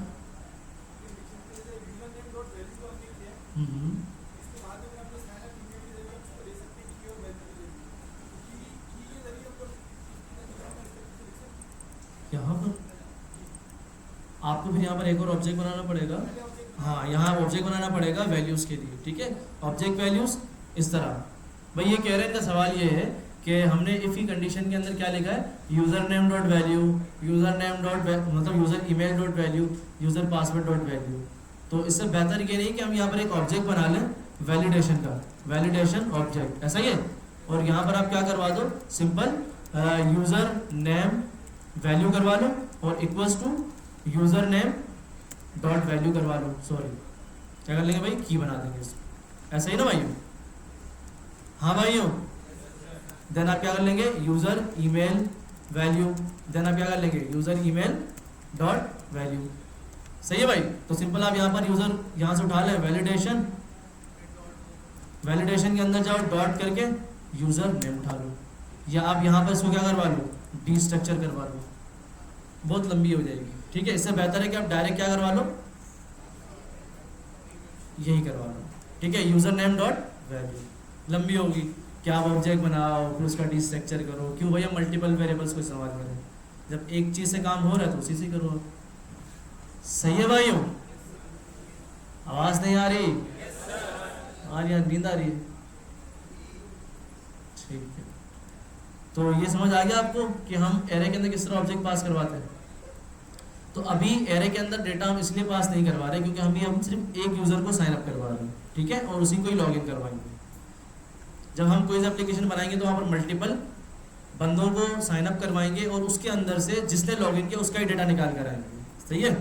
यहाँ पर आपको फिर यहाँ पर एक और ऑब्जेक्ट बनाना पड़ेगा, हाँ यहाँ ऑब्जेक्ट बनाना पड़ेगा वैल्यूज़ के लिए, ठीक है। ऑब्जेक्ट वैल्यूज़ इस तरह, भाई ये कह रहे हैं, इनका सवाल ये है कि हमने इफ़ ही कंडीशन के अंदर क्या लिखा है, user name dot value, user name dot मतलब user email dot value, user password dot value. तो इससे बेहतर ये नहीं कि हम यहाँ पर एक ऑब्जेक्ट बना लें वैलिडेशन का, वैलिडेशन ऑब्जेक्ट, ऐसा ही है। और यहाँ पर आप क्या करवा दो, सिंपल यूज़र नेम वैल्यू करवा लो और equals to user name dot value करवा लो, सॉरी क्या कर लेंगे भाई, की बना देंगे इसको, ऐसा ही ना भाइयों, हाँ भाइयों। देन आप क्या कर लेंगे, यूज़र ईमेल वैल्यू, देन आप क्या कर लेंगे, यूज़र ईमेल डॉट वैल्यू, सही है भाई। तो सिंपल आप यहाँ पर यूज़र यहाँ से उठा लें, वैलिडेशन, वैलिडेशन के अंदर जाओ, डॉट करके यूज़र नेम उठा लो, या आप यहाँ पर इसको क्या करवा लो, डी स्ट्रक्चर करवा लो, बहुत लंबी हो जाएगी, ठीक है। इससे बेहतर है कि आप डायरेक्ट क्या करवा लो, यही करवा लो, ठीक है, यूज़र नेम डॉट वैल्यू, लंबी होगी, क्या आप ऑब्जेक्ट बनाओ फिर उसका डी स्ट्रक्चर करो, क्यों भैया मल्टीपल वेरिएबल्स को इस्तेमाल करें, जब एक चीज़ से काम हो रहा है तो उसी से करो, सही है भाइयों। आवाज़ नहीं आ रही, आ रही, नींद आ रही है, ठीक है। तो ये समझ आ गया आपको कि हम एरे के अंदर किस तरह ऑब्जेक्ट पास करवाते हैं। तो अभी एरे के अंदर डेटा हम इसलिए पास नहीं करवा रहे क्योंकि हम सिर्फ एक यूज़र को साइन अप करवा रहे हैं, ठीक है, और उसी को ही लॉगिन करवाएंगे। जब हम कोई एप्लीकेशन बनाएंगे तो वहाँ पर मल्टीपल बंदों को साइन अप करवाएंगे और उसके अंदर से जिसने लॉगिन किया उसका ही डेटा निकाल कर आएंगे, सही है।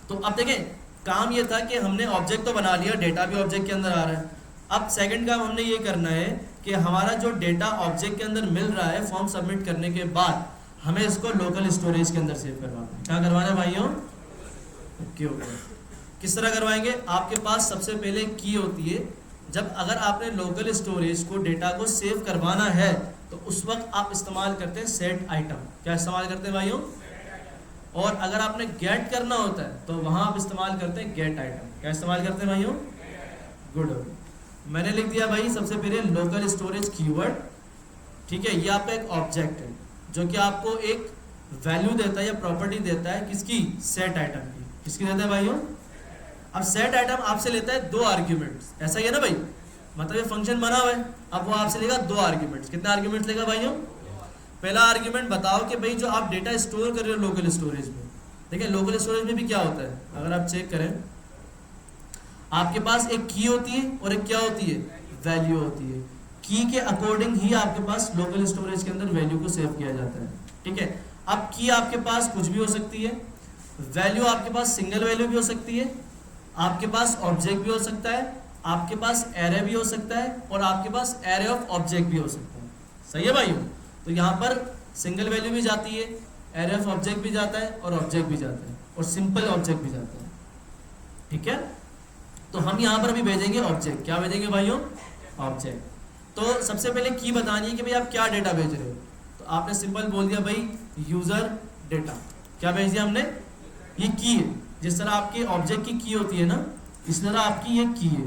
तो अब देखें, काम ये था कि हमने ऑब्जेक्ट तो बना लिया, डेटा भी ऑब्जेक्ट के अंदर आ रहा है। अब सेकंड काम हमने ये करना है कि हमारा जो डेटा ऑब्जेक्ट के अंदर मिल रहा है फॉर्म सबमिट करने के बाद हमें इसको लोकल स्टोरेज के अंदर सेव करवाना है। क्या करवाना है भाइयों, ओके ओके। किस तरह करवाएंगे, आपके पास सबसे पहले की होती है, जब अगर आपने लोकल स्टोरेज को डेटा को सेव करवाना है तो उस वक्त आप इस्तेमाल करते हैं सेट आइटम। क्या इस्तेमाल करते हैं भाइयों, और अगर आपने गेट करना होता है तो वहाँ आप इस्तेमाल करते हैं गेट आइटम। क्या इस्तेमाल करते हैं भाइयों, गुड। मैंने लिख दिया भाई सबसे पहले लोकल स्टोरेज कीवर्ड, ठीक है, ये आपका एक ऑब्जेक्ट है जो कि आपको एक वैल्यू देता है या प्रॉपर्टी देता है, किसकी, सेट आइटम की। किसकी देता है भाइयों, अब सेट आइटम आपसे लेता है 2 आर्ग्यूमेंट्स, ऐसा ही है ना भाई, मतलब ये फंक्शन बना हुआ है, अब वो आपसे लेगा 2 आर्ग्यूमेंट्स। कितने आर्ग्यूमेंट्स लेगा भाइयों, पहला आर्ग्यूमेंट बताओ कि भाई जो आप डेटा स्टोर कर रहे हो लोकल स्टोरेज में, देखिए लोकल स्टोरेज में भी क्या होता है, अगर आप चेक करें आपके पास एक की होती है और एक क्या होती है, वैल्यू होती है। की के अकॉर्डिंग ही आपके पास लोकल स्टोरेज के अंदर वैल्यू को सेव किया जाता है, ठीक है। अब की आपके पास कुछ भी हो सकती है, वैल्यू आपके पास सिंगल वैल्यू भी हो सकती है, आपके पास ऑब्जेक्ट भी हो सकता है, आपके पास एरे भी हो सकता है और आपके पास एरे ऑफ ऑब्जेक्ट भी हो सकता है, सही है भाइयों। तो यहाँ पर सिंगल वैल्यू भी जाती है, एरे ऑफ ऑब्जेक्ट भी जाता है और ऑब्जेक्ट भी जाता है और सिंपल ऑब्जेक्ट भी जाता है, ठीक है। तो हम यहाँ पर अभी भेजेंगे ऑब्जेक्ट। क्या भेजेंगे भाइयों, ऑब्जेक्ट। तो सबसे पहले की बतानी है कि भाई आप क्या डेटा भेज रहे हो, तो आपने सिंपल बोल दिया भाई यूजर डेटा। क्या भेज दिया हमने, ये की है, जिस तरह आपके ऑब्जेक्ट की होती है ना, इस तरह आपकी ये की है।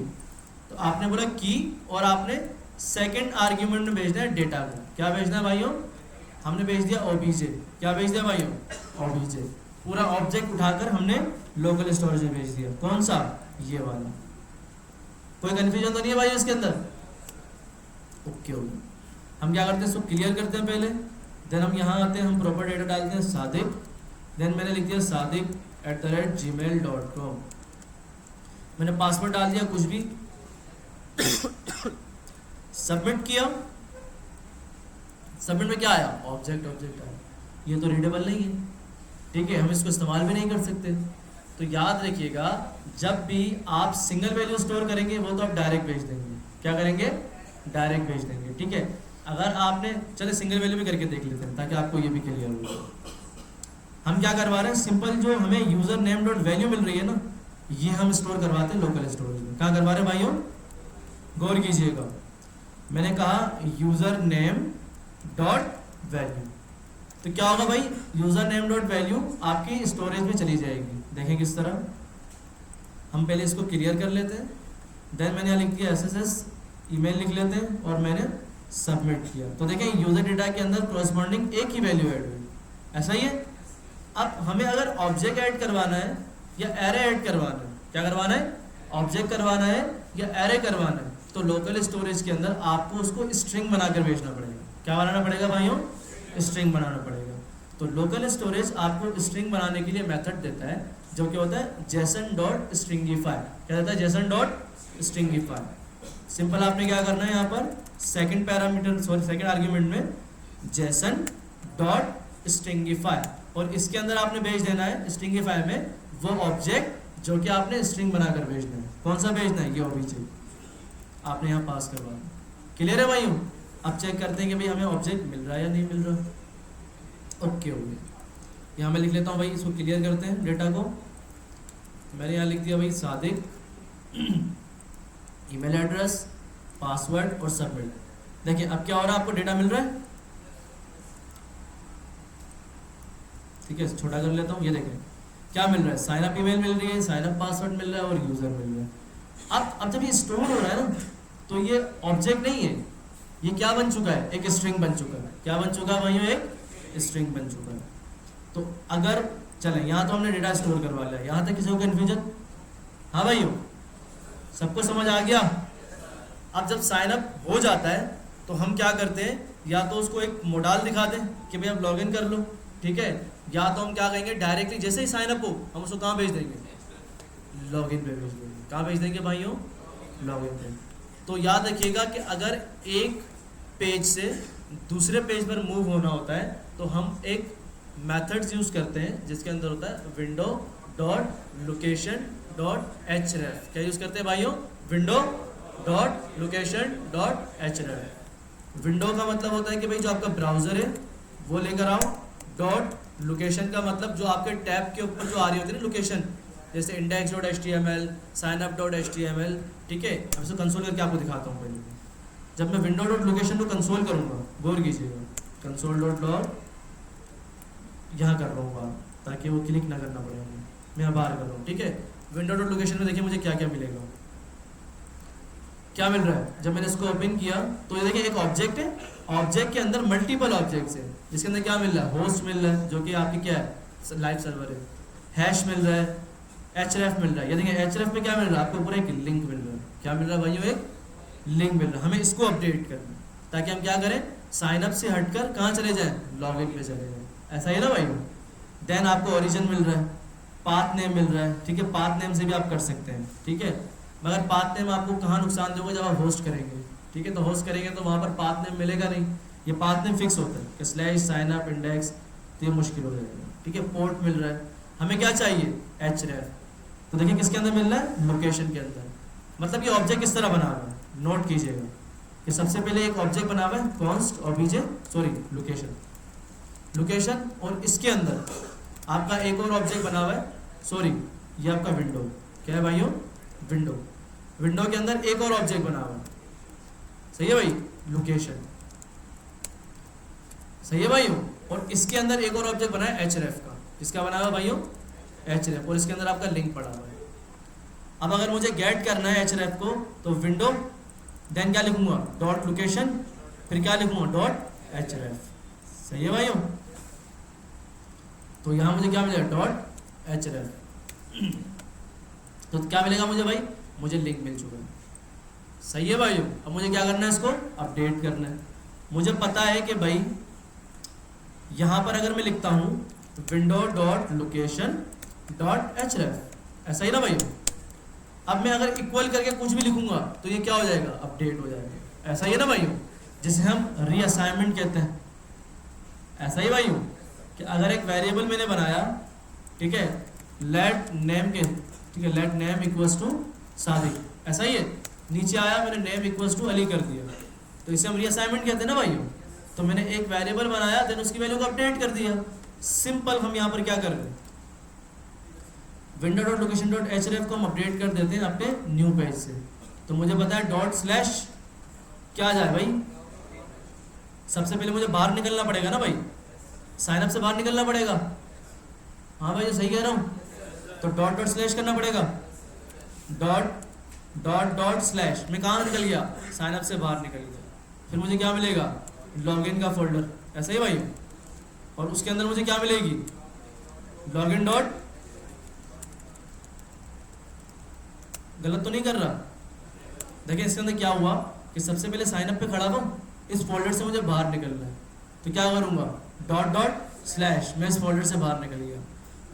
तो आपने बोला की और आपने सेकंड आर्ग्यूमेंट में भेजना है डेटा को। क्या भेजना है भाइयों? हमने भेज दिया ओबीजे। क्या भेज दिया भाइयों? ओबीजे। पूरा ऑब्जेक्ट उठाकर हमने लोकल स्टोरेज में भेज दिया। कौन सा? ये वाला। कोई कंफ्यूजन तो नहीं है भाई इसके अंदर? Okay okay. हम क्या करते हैं, इसको क्लियर करते हैं पहले, देन हम यहाँ आते हैं, हम प्रॉपर डेटा डालते हैं सादिक, देन मैंने लिख दिया sadik@gmail.com। मैंने पासवर्ड डाल दिया कुछ भी, सबमिट किया। सबमिट में क्या आया? ऑब्जेक्ट आया। ये तो रीडेबल नहीं है, ठीक है, हम इसको इस्तेमाल भी नहीं कर सकते। तो याद रखिएगा, जब भी आप सिंगल वैल्यू स्टोर करेंगे वो तो आप डायरेक्ट भेज देंगे। क्या करेंगे? डायरेक्ट भेज देंगे, ठीक है। अगर आपने, चले सिंगल वैल्यू भी करके देख लेते हैं ताकि आपको ये भी क्लियर हो। हम क्या करवा रहे हैं, सिंपल जो हमें यूजर नेम डॉट वैल्यू मिल रही है ना, ये हम स्टोर करवाते हैं लोकल स्टोरेज में। कहाँ करवा रहे हैं भाइयों? गौर कीजिएगा, मैंने कहा यूजर नेम डॉट वैल्यू। तो क्या होगा भाई? यूजर नेम डॉट वैल्यू आपकी स्टोरेज में चली जाएगी। देखें किस तरह, हम पहले इसको क्लियर कर लेते हैं, देन मैंने यहाँ लिख दिया SSS ईमेल लिख लेते हैं और मैंने सबमिट किया। तो देखें यूजर डेटा के अंदर कॉरस्पॉन्डिंग एक ही वैल्यू ऐड हुई। ऐसा ही है। अब हमें अगर ऑब्जेक्ट ऐड करवाना है या एरे ऐड करवाना है, क्या करवाना है? ऑब्जेक्ट करवाना है या एरे करवाना है, तो लोकल स्टोरेज के अंदर आपको उसको स्ट्रिंग बनाकर भेजना पड़ेगा। क्या बनाना पड़ेगा भाइयों? स्ट्रिंग बनाना पड़ेगा। तो लोकल स्टोरेज आपको स्ट्रिंग बनाने के लिए मेथड देता है जो कि होता है json.stringify। क्या देता है? json.stringify। सिंपल आपने क्या करना है, यहाँ पर सेकंड आर्ग्यूमेंट में json.stringify और इसके अंदर आपने भेज देना है stringify में वो ऑब्जेक्ट जो कि आपने स्ट्रिंग बनाकर भेजना है। कौन सा भेजना है? ये ऑब्जेक्ट आपने यहाँ पास करवा। क्लियर है भाइयों? अब चेक करते हैं कि भाई हमें ऑब्जेक्ट मिल रहा है या नहीं मिल रहा। ओके ओके, यहाँ मैं लिख लेता हूँ भाई, इसको क्लियर करते हैं डेटा को। मैंने यहाँ लिख दिया भाई सादिक, ईमेल एड्रेस, पासवर्ड और सबमिट। देखिए अब क्या हो रहा है, आपको डेटा मिल रहा है। ठीक है, छोटा कर लेता हूँ। ये देखें क्या मिल रहा है, साइन अप ईमेल मिल रही है, साइन अप पासवर्ड मिल रहा है और यूजर मिल रहा है। अब जब ये स्टोर हो रहा है ना, तो ये ऑब्जेक्ट नहीं है, ये क्या बन चुका है? एक स्ट्रिंग बन चुका है। क्या बन चुका है भाइयों? एक स्ट्रिंग बन चुका है। तो अगर चलें, यहाँ तो हमने डेटा स्टोर करवा लिया, यहाँ तक किसी को कन्फ्यूजन? हाँ भाइयों, सबको समझ आ गया? अब जब साइन अप हो जाता है तो हम क्या करते हैं, या तो उसको एक मोडाल दिखा दें कि भाई आप लॉग इन कर लो, ठीक है, या तो हम क्या कहेंगे, डायरेक्टली जैसे ही साइन अप हो हम उसको कहाँ भेज देंगे? लॉगिन पे भेज देंगे। कहाँ भेज देंगे भाइयों? लॉगिन पे। तो याद रखिएगा कि अगर एक पेज से दूसरे पेज पर मूव होना होता है तो हम एक मेथड्स यूज़ करते हैं जिसके अंदर होता है window dot location dot href। क्या यूज़ करते हैं भाइयों? Window dot location dot href। Window का मतलब होता है कि भाई जो आपका ब्राउज़र है वो लेकर आओ, डॉट लोकेशन का मतलब जो आपके टैब के ऊपर जो आ रही होती है ना लोकेशन, जैसे index.html, signup.html, ठीक है। अब इसको कंसोल करके आपको दिखाता हूँ पहले। जब मैं विंडो डॉट लोकेशन को कंसोल करूँगा, गौर कीजिएगा, कंसोल डॉट लॉग यहाँ कर रहा हूँ बाहर ताकि वो क्लिक ना करना पड़े हमें, मैं बाहर कर रहा हूँ, ठीक है। विंडो डॉट लोकेशन में देखिए मुझे क्या क्या मिलेगा, क्या मिल रहा है। जब मैंने इसको ओपन किया तो ये देखिए एक ऑब्जेक्ट है, ऑब्जेक्ट के अंदर मल्टीपल ऑब्जेक्ट्स है, जिसके अंदर क्या मिल रहा है? होस्ट मिल रहा है जो कि आपकी क्या है? लाइव सर्वर है। हैश मिल रहा है, href मिल रहा है। ये देखिए href में क्या मिल रहा है? आपको पूरा एक लिंक मिल रहा है। क्या मिल रहा है भाइयों? एक लिंक मिल रहा है। हमें इसको अपडेट करना है ताकि हम क्या करें, साइन अप से हटकर कहाँ चले जाएं? लॉगिन पे चले जाएं। ऐसा ही है ना भाइयों? देन आपको ओरिजिन मिल रहा है, पाथ नेम मिल रहा है, ठीक है, पाथ नेम से भी आप कर सकते हैं, ठीक है। मगर पाथ नेम आपको कहाँ नुकसान देगा? जब आप होस्ट करेंगे, ठीक है, तो होस्ट करेंगे तो वहाँ पर पाथ नेम मिलेगा नहीं, ये पाथ नेम फिक्स होता है कि स्लैश साइन अप इंडेक्स, तो ये मुश्किल हो जाएगा, ठीक है। पोर्ट मिल रहा है, हमें क्या चाहिए? href। तो देखिए किसके अंदर मिल रहा है? लोकेशन के अंदर। मतलब ये ऑब्जेक्ट किस तरह बना हुआ है, नोट कीजिएगा कि सबसे पहले एक ऑब्जेक्ट बना हुआ है कॉन्स्ट लोकेशन, और इसके अंदर आपका एक और ऑब्जेक्ट बना हुआ है, ये आपका विंडो। क्या है भाइयों? विंडो के अंदर एक और ऑब्जेक्ट बना हुआ है, सही है भाई, लोकेशन, सही है भाइयों। और इसके अंदर एक और ऑब्जेक्ट बना है href का। किसका बना हुआ है भाइयों? href। और इसके अंदर आपका लिंक पड़ा हुआ है। अब अगर मुझे गेट करना है href को तो विंडो देन क्या लिखूंगा डॉट लोकेशन, फिर क्या लिखूंगा डॉट href। सही है भाइयों? तो यहाँ मुझे क्या मिलेगा डॉट href। तो क्या मिलेगा मुझे भाई? मुझे लिंक मिल चुका है। सही है भाइयों? अब मुझे क्या करना है, इसको अपडेट करना है। मुझे पता है कि भाई यहाँ पर अगर मैं लिखता हूँ window dot location dot href, ऐसा ही ना भाई? अब मैं अगर इक्वल करके कुछ भी लिखूंगा तो ये क्या हो जाएगा, अपडेट हो जाएगा। ऐसा ही है ना भाइयों? जिसे हम रीअसाइनमेंट कहते हैं। ऐसा ही भाइयों कि अगर एक वेरिएबल मैंने बनाया, ठीक है, लेट नेम के, ठीक है, let name equals to Sadiq, ऐसा ही है, नीचे आया मैंने नेम इक्वल्स टू अली कर दिया, तो इसे हम रीअसाइनमेंट कहते हैं ना भाइयों। तो मैंने एक वेरिएबल बनाया, देन उसकी वैल्यू को अपडेट कर दिया। सिंपल। हम यहाँ पर क्या कर रहे हैं, window dot location dot href को हम अपडेट कर देते हैं अपने न्यू पेज से। तो मुझे पता है डॉट स्लैश क्या जाए भाई, सबसे पहले मुझे बाहर निकलना पड़ेगा ना भाई, साइन अप से बाहर निकलना पड़ेगा। हाँ भाई, सही कह रहा हूँ? तो डॉट डॉट स्लैश करना पड़ेगा, डॉट डॉट डॉट स्लैश। मैं कहाँ निकल गया, साइन अप से बाहर निकल गया। फिर मुझे क्या मिलेगा, लॉगिन का फोल्डर। ऐसा ही भाई? और उसके अंदर मुझे क्या मिलेगी, लॉगिन डॉट, गलत तो नहीं कर रहा? देखिए इसके अंदर क्या हुआ कि सबसे पहले साइन अप पे खड़ा था, इस फोल्डर से मुझे बाहर निकलना है, तो क्या करूँगा, डॉट डॉट स्लैश, मैं इस फोल्डर से बाहर निकल गया।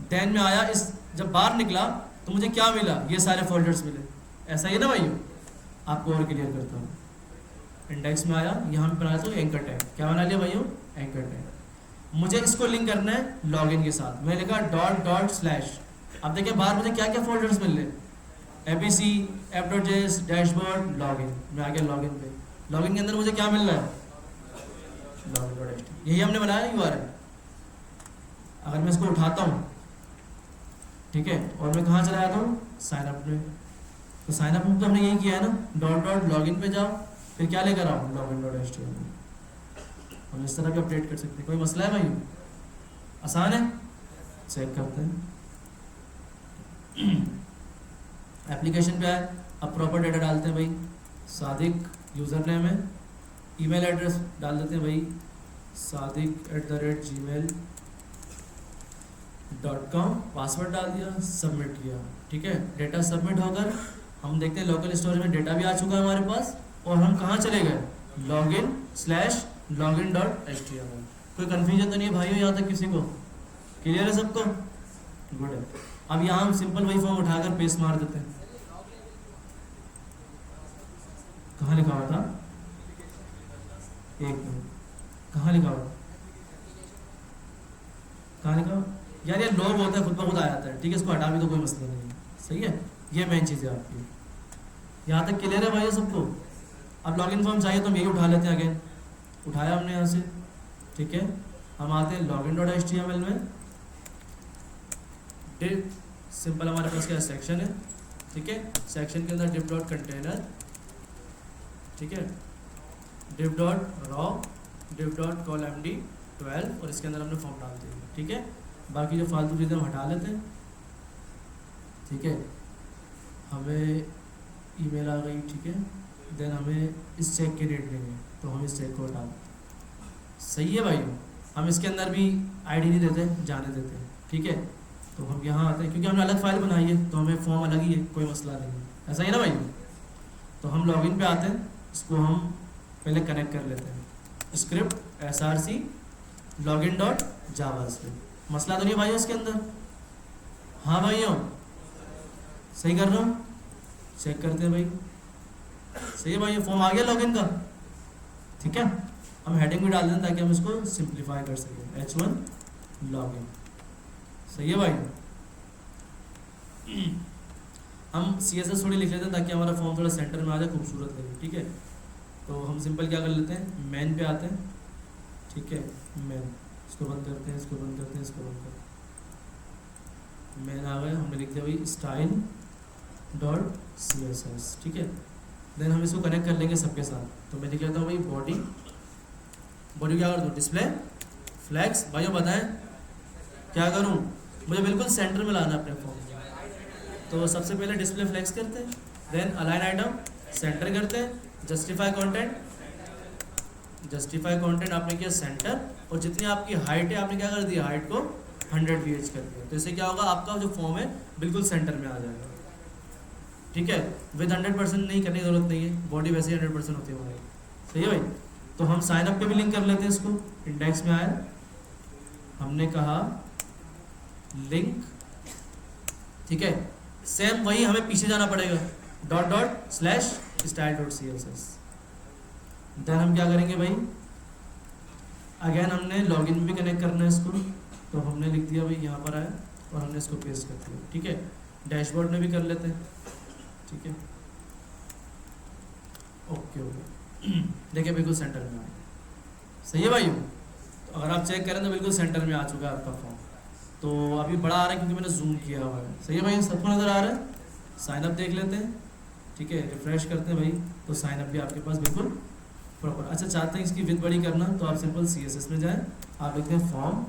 देन में आया, इस जब बाहर निकला तो मुझे क्या मिला, ये सारे फोल्डर्स मिले। ऐसा ही है ना भाई? आपको और क्लियर करता हूँ। इंडेक्स में आया, यहाँ पे बनाया तो एंकर टैग, क्या बना लिया भाइयों, एंकर टैग। मुझे इसको लिंक करना है लॉगिन के साथ, मैंने लिखा डॉट डॉट स्लैश। अब देखिए बाहर मुझे क्या क्या फोल्डर्स मिल रहे, abc, app.js, डैशबोर्ड, लॉगिन। मैं आ गया लॉगिन पे। लॉगिन के अंदर मुझे क्या मिल रहा है, login.html। यही हमने बनाया URL। अगर मैं इसको उठाता हूँ, ठीक है, और मैं कहाँ चला जाता हूँ, साइन अप में, तो साइन अप में तो हमने यही किया है ना, डॉट डॉट लॉगिन पे जाओ, फिर क्या लेकर आओ, login.html। हम इस तरह भी अपडेट कर सकते हैं। कोई मसला है भाई? आसान है? चेक करते हैं। एप्लीकेशन पे आए, अब प्रॉपर डेटा डालते हैं भाई, सादिक यूज़र नेम है, ईमेल एड्रेस डाल देते हैं भाई, sadik@gmail.com, पासवर्ड डाल दिया, सबमिट किया, ठीक है। डेटा सबमिट होकर हम देखते हैं लोकल स्टोरेज में डेटा भी आ चुका है हमारे पास, और हम कहाँ चले गए, login/login.html। कोई कन्फ्यूजन तो नहीं है भाइयों यहाँ तक किसी को? क्लियर है सबको? गुड है। अब यहाँ हम सिंपल वही फॉर्म उठाकर पेस्ट मार देते हैं। कहाँ लिखा हुआ था, एक मिनट, कहाँ लिखा हुआ, कहाँ लिखा हुआ यार, ये लॉग होता है, खुद ब खुद आ जाता है, ठीक है, इसको हटा भी तो कोई मसला नहीं है। सही है, ये मेन चीज़ है आपकी। यहाँ तक क्लियर है भाई सबको? अब लॉगिन फॉर्म चाहिए तो हम यही उठा लेते हैं, अगेन उठाया हमने यहाँ से, ठीक है। हम आते हैं login.html में, डिव सिंपल हमारे पास क्या सेक्शन है, ठीक है, सेक्शन के अंदर div डॉट कंटेनर, ठीक है, div dot raw, div dot colmd12, और इसके अंदर हमने फॉर्म डाल दिया, ठीक है। बाकी जो फालतू चीज़ें हम हटा लेते हैं, ठीक है। हमें ईमेल आ गई, ठीक है, देन हमें इस चेक की डेट लेंगे, तो हम इस चेक को हटा देते। सही है भाई? हम इसके अंदर भी आईडी नहीं देते, जाने देते हैं, ठीक है। तो हम यहाँ आते हैं, क्योंकि हमने अलग फाइल बनाई है तो हमें फॉर्म अलग ही है, कोई मसला नहीं है। ऐसा ही ना भाई? तो हम लॉगिन पे आते हैं, इसको हम पहले कनेक्ट कर लेते हैं, script src login dot JavaScript. मसला तो नहीं भाई इसके अंदर? हाँ भाइयों, सही कर रहा हूँ? चेक करते हैं भाई, सही है भाई, फॉर्म आ गया लॉगिन का, ठीक है। हम हेडिंग भी डाल दें ताकि हम इसको सिंप्लीफाई कर सकें, h1 लॉगिन। सही है भाई? हम CSS थोड़ी लिख लेते हैं ताकि हमारा फॉर्म थोड़ा सेंटर में आ जाए, खूबसूरत लगे, ठीक है। तो हम सिंपल क्या कर लेते हैं, मेन पे आते हैं, ठीक है, मेन, इसको बंद करते हैं, इसको बंद करते हैं, इसको बंद करते हैं, मेन आ गया। हमने लिख दिया भाई स्टाइल डॉट CSS, ठीक है। देन हम इसको कनेक्ट कर लेंगे सबके साथ। तो मैं लिख लेता हूँ भाई बॉडी, बॉडी क्या कर दूँ, डिस्प्ले फ्लैग्स। भाइयों बताएं क्या करूँ, मुझे बिल्कुल सेंटर में लाना है अपने फॉर्म, तो सबसे पहले डिस्प्ले फ्लेक्स करते हैं, देन अलाइन आइटम सेंटर करते हैं, जस्टिफाई कंटेंट आपने किया सेंटर, और जितनी आपकी हाइट है आपने क्या कर दिया, हाइट को 100 ph कर दिया। तो इससे क्या होगा, आपका जो फॉर्म है बिल्कुल सेंटर में आ जाएगा। ठीक है, विद 100% नहीं करने की जरूरत नहीं है, बॉडी वैसे ही 100% होती है हमारी। सही है भाई। तो हम साइन अप पे भी लिंक कर लेते हैं इसको, इंडेक्स में आया, हमने कहा लिंक, ठीक है, सेम वही हमें पीछे जाना पड़ेगा, ./style.css। देन हम क्या करेंगे भाई, अगेन हमने लॉगिन भी कनेक्ट करना है इसको, तो हमने लिख दिया भाई यहाँ पर आया और हमने इसको पेस्ट कर दिया। ठीक है, डैशबोर्ड में भी कर लेते हैं। ठीक है, ओके ओके देखिए बिल्कुल सेंटर में आ गया। सही है भाई। तो अगर आप चेक करें तो बिल्कुल सेंटर में आ चुका है आपका फॉर्म। तो अभी बड़ा आ रहा है क्योंकि मैंने जूम किया हुआ है। सही है भाई, सबको नज़र आ रहा है। साइन अप देख लेते हैं। ठीक है, रिफ्रेश करते हैं भाई, तो साइन अप भी आपके पास बिल्कुल प्रॉपर। अच्छा, चाहते हैं इसकी विड्थ बड़ी करना, तो आप सिंपल CSS में जाएं, आप लिखते हैं फॉर्म,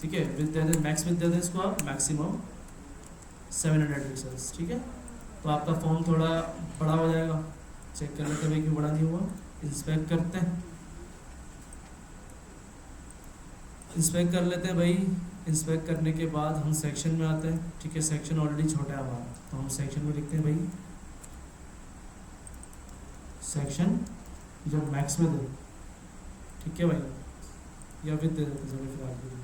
ठीक है, विड्थ दे दें, मैक्स विड्थ दे दें इसको आप, मैक्सिमम 700 पिक्सल्स। ठीक है, तो आपका फॉर्म थोड़ा बड़ा हो जाएगा। चेक कर लेते हैं भाई क्यों बड़ा नहीं हुआ। इंस्पेक्ट करते हैं, इंस्पेक्ट कर लेते हैं भाई। इंस्पेक्ट करने के बाद हम सेक्शन में आते हैं। ठीक है, सेक्शन ऑलरेडी छोटा है हमारा, तो हम सेक्शन में लिखते हैं भाई सेक्शन जब मैक्स में दे। ठीक है भाई, या फिर दे देते हैं फिलहाल के लिए।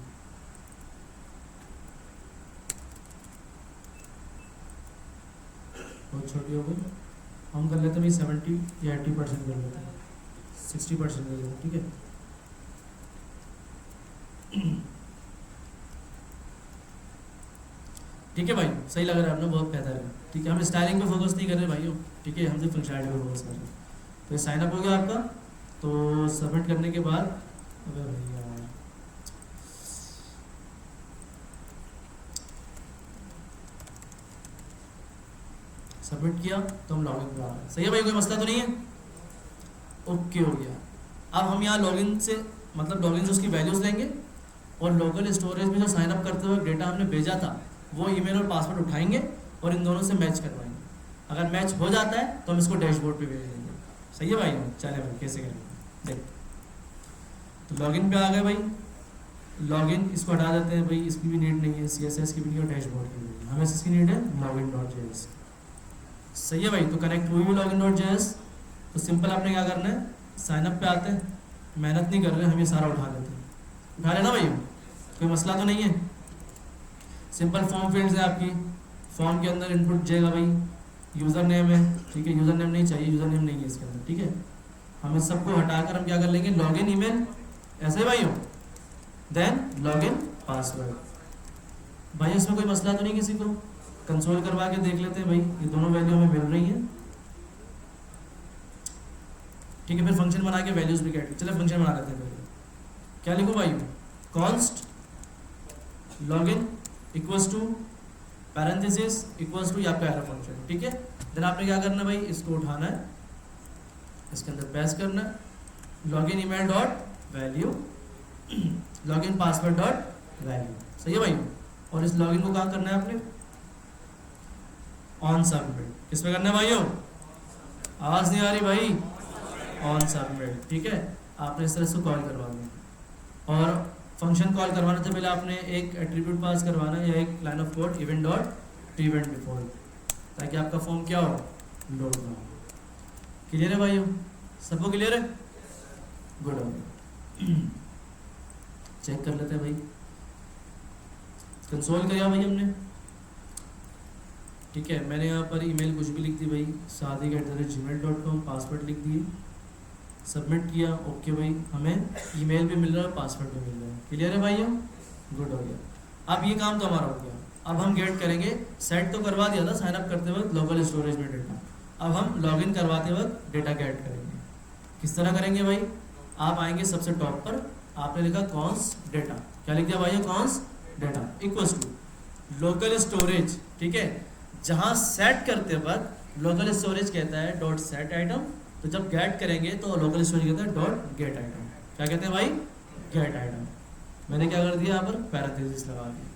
बहुत छोटी हो गई, हम कर लेते हैं भाई 70 या 80% कर लेते हैं, 60% कर लेते हैं। ठीक है, ठीक है भाई, सही लग रहा है, आपने बहुत बेहतर है। ठीक है, हम स्टाइलिंग पे फोकस नहीं कर रहे भाइयों। ठीक है, हम सिर्फ फंक्शनैलिटी पे फोकस कर रहे हैं। तो ये साइन अप हो गया आपका। तो सबमिट करने के बाद, अरे भैया सबमिट किया तो हम लॉगिन पे आ रहे हैं। सही है भाई, कोई मसला तो नहीं है। ओके हो गया। अब हम यहाँ लॉगिन से मतलब लॉगिन से उसकी वैल्यूज लेंगे, और लोकल स्टोरेज में जो साइन अप करते हुए डेटा हमने भेजा था वो ईमेल और पासवर्ड उठाएंगे और इन दोनों से मैच करवाएंगे। अगर मैच हो जाता है तो हम इसको डैशबोर्ड पे भेज देंगे। सही है भाई। चले भाई, कैसे करेंगे देख। तो लॉगिन पे आ गए भाई। लॉगिन इसको हटा देते हैं भाई, इसकी भी नीड नहीं है, CSS की भी नहीं है, डैशबोर्ड की भी नहीं है, हमें इसकी नीड है login.js। सही है भाई। तो कनेक्ट हुई भी login.js। तो सिंपल आपने क्या करना है, साइन अप पे आते हैं, मेहनत नहीं कर रहे, हम ये सारा उठा लेते हैं। उठा लेना भाई, कोई मसला तो नहीं है। सिंपल फॉर्म फील्ड्स है आपकी, फॉर्म के अंदर इनपुट जाएगा भाई, यूज़र नेम है। ठीक है, यूज़र नेम नहीं चाहिए, यूज़र नेम नहीं है इसके अंदर। ठीक है, हम इस सबको हटाकर हम क्या कर लेंगे, लॉगिन ईमेल, ऐसे भाई हो, देन लॉगिन पासवर्ड। भाई इसमें कोई मसला तो नहीं किसी को, कंसोल करवा के देख लेते हैं भाई, ये दोनों वैल्यू हमें मिल रही हैं। ठीक है, फिर फंक्शन बना के वैल्यूज भी कैट, चलो फंक्शन बना लेते हैं पहले। क्या लिखो भाई, const login equals to parenthesis equals to आपका एरर फंक्शन। ठीक है, देन आपने क्या करना है भाई, इसको उठाना है, इसके अंदर पेस्ट करना है, login email dot value, login password dot value. सही है भाई। और इस लॉगिन को कहाँ करना है आपने, ऑन सबमिट। किस पे करना है भाइयों, आवाज नहीं आ रही भाई, ऑन सबमिट। ठीक है, आपने इस तरह से कॉल करवा दिया। और फंक्शन कॉल करवाने से पहले आपने एक एट्रीब्यूट पास करवाना है या एक line of code, event dot event before, ताकि आपका फॉर्म क्या हो, लोड ना हो। क्लियर है भाइयों, सबको क्लियर है, गुड हो गया। चेक कर लेते हैं भाई, कंसोल किया भाई हमने। ठीक है, मैंने यहाँ पर ईमेल कुछ भी लिख दी भाई, saadiq@gmail.com, पासवर्ड लिख दिए, सबमिट किया। ओके भाई, हमें ईमेल भी मिल रहा है, पासवर्ड भी मिल रहा है। क्लियर है भाइयों, गुड हो गया। अब ये काम तो हमारा हो गया। अब हम गेट करेंगे, सेट तो करवा दिया था साइन अप करते वक्त लोकल स्टोरेज में डेटा, अब हम लॉगिन करवाते वक्त डेटा गेट करेंगे। किस तरह करेंगे भाई, आप आएंगे सबसे टॉप पर, आपने लिखा कॉन्स डेटा, क्या लिख दिया भाई, const data equals to local storage. ठीक है, जहाँ सेट करते वक्त लोकल स्टोरेज कहता है डॉट सेट आइटम, तो जब गेट करेंगे तो लोकल स्टोरेज कहता है डॉट गेट आइटम। क्या कहते हैं भाई, गेट आइटम। मैंने क्या कर दिया यहाँ पर, पैरेंथेसिस लगा दिया।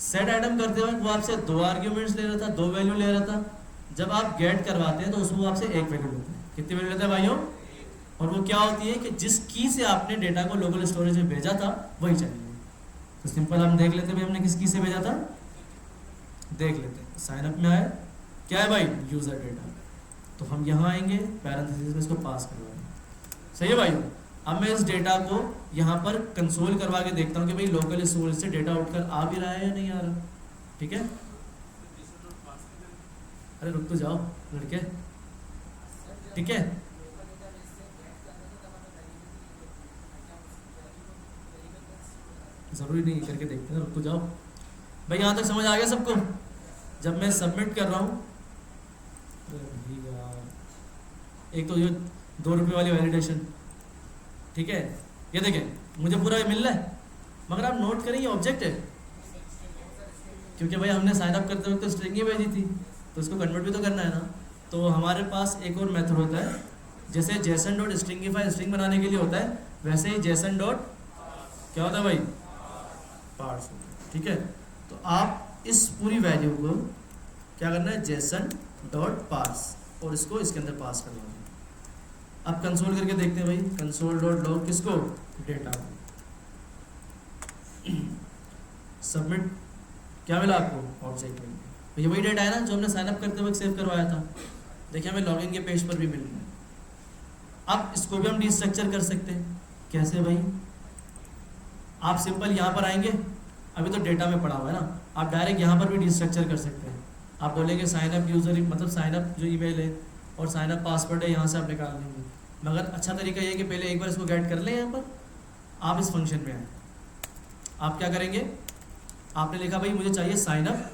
सेट आइटम करते वक्त वो आपसे 2 आर्ग्यूमेंट्स ले रहा था, 2 वैल्यू ले रहा था। जब आप गेट करवाते हैं तो उसमें वो आपसे 1 वैल्यू लेता है। कितनी वैल्यू लेता है भाइयों? और वो क्या होती है कि जिस की से आपने डेटा को लोकल स्टोरेज में भेजा था वही चाहिए। तो सिंपल हम देख लेते हैं भाई हमने किस की से भेजा था, देख लेते हैं। साइन अप में आया क्या है भाई, यूजर डेटा। तो हम यहाँ आएंगे, पैरेंथेसिस में इसको पास करवाएंगे। सही है भाई। अब मैं इस डेटा को यहाँ पर कंसोल करवा के देखता हूँ कि भाई लोकल स्टोरेज से डेटा उठकर आ भी रहा है या नहीं आ रहा। ठीक है, अरे रुक तो जाओ लड़के। ठीक है, जरूरी नहीं करके देखते हैं, रुक तो जाओ भाई। यहाँ तक समझ आ गया सबको? जब मैं सबमिट कर रहा हूँ, एक तो ये 2 रुपये वाली वैलिडेशन, ठीक है, ये देखें मुझे पूरा ये मिल रहा है, मगर आप नोट करें ये ऑब्जेक्ट है, क्योंकि भाई हमने साइन अप करते वक्त तो स्ट्रिंग ही भेजी थी, तो इसको कन्वर्ट भी तो करना है ना। तो हमारे पास एक और मेथड होता है, जैसे जेसन डॉट स्ट्रिंगिफाई स्ट्रिंग बनाने के लिए होता है, वैसे ही जेसन डॉट क्या होता है भाई, पार्स। ठीक है, तो आप इस पूरी वैल्यू को क्या करना है, जेसन डॉट पार्स, और इसको इसके अंदर पास करना है। अब कंसोल करके देखते हैं भाई, कंसोल डॉट लॉग किसको, डेटा को। सबमिट, क्या मिला आपको, ऑब्जेक्ट मिल गया। ये वही डेटा है ना जो हमने साइन अप करते वक्त सेव करवाया था। देखिए हमें लॉगिन के पेज पर भी मिल रहा है। अब इसको भी हम डिस्ट्रक्चर कर सकते हैं। कैसे भाई, आप सिंपल यहाँ पर आएंगे, अभी तो डेटा में पड़ा हुआ है ना, आप डायरेक्ट यहाँ पर भी डिस्ट्रक्चर कर सकते हैं। आप बोलेंगे साइन अप यूजर, मतलब साइन अप जो ईमेल है और साइन अप पासवर्ड है, यहाँ से आप निकाल लेंगे। मगर अच्छा तरीका ये है कि पहले एक बार इसको गेट कर लें। यहाँ पर आप इस फंक्शन में आए, आप क्या करेंगे, आपने लिखा भाई मुझे चाहिए साइन अप,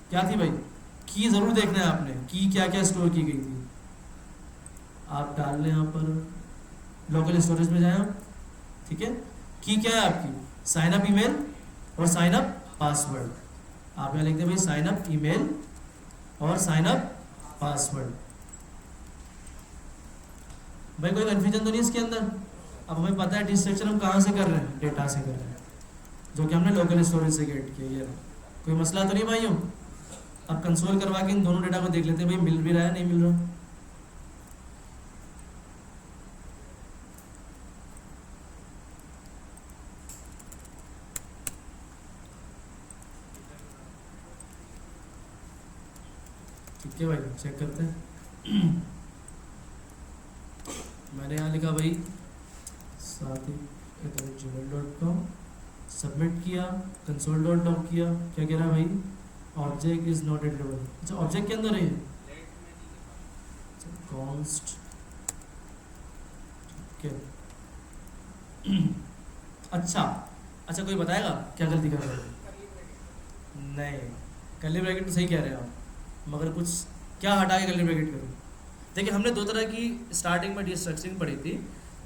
क्या थी भाई, की ज़रूर देखना है आपने, की क्या क्या स्टोर की गई थी। आप डाल लें यहाँ पर लोकल स्टोरेज में जाएं आप। ठीक है, की क्या है आपकी, साइन अप ईमेल और साइन अप पासवर्ड। आप यहाँ लिखते हैं भाई साइन अप ईमेल और साइन अप पासवर्ड। भाई कोई कन्फ्यूजन तो नहीं इसके अंदर? अब हमें पता है डिस्ट्रक्शन हम कहाँ से कर रहे हैं, डेटा से कर रहे हैं, जो कि हमने लोकल स्टोरेज से गेट किया। ये कोई मसला तो नहीं भाइयों? अब कंसोल करवा के इन दोनों डेटा को देख लेते हैं भाई मिल भी रहा है नहीं मिल रहा। ठीक है भाई, चेक करते हैं। मैंने यहाँ लिखा भाई sathi@gmail.com, सबमिट किया, कंसोल डॉट लॉग किया, क्या कह रहा है भाई, ऑब्जेक्ट इज नॉट एडिटेबल। अच्छा ऑब्जेक्ट के अंदर है कॉन्स्ट। ठीक है, अच्छा अच्छा, कोई बताएगा क्या गलती कर रहे हो? नहीं, कर्ली ब्रैकेट तो सही कह रहे हैं आप, मगर कुछ क्या हटा के कर्ली ब्रैकेट करूँ? देखिए हमने 2 तरह की स्टार्टिंग में डिस्ट्रक्चरिंग पढ़ी थी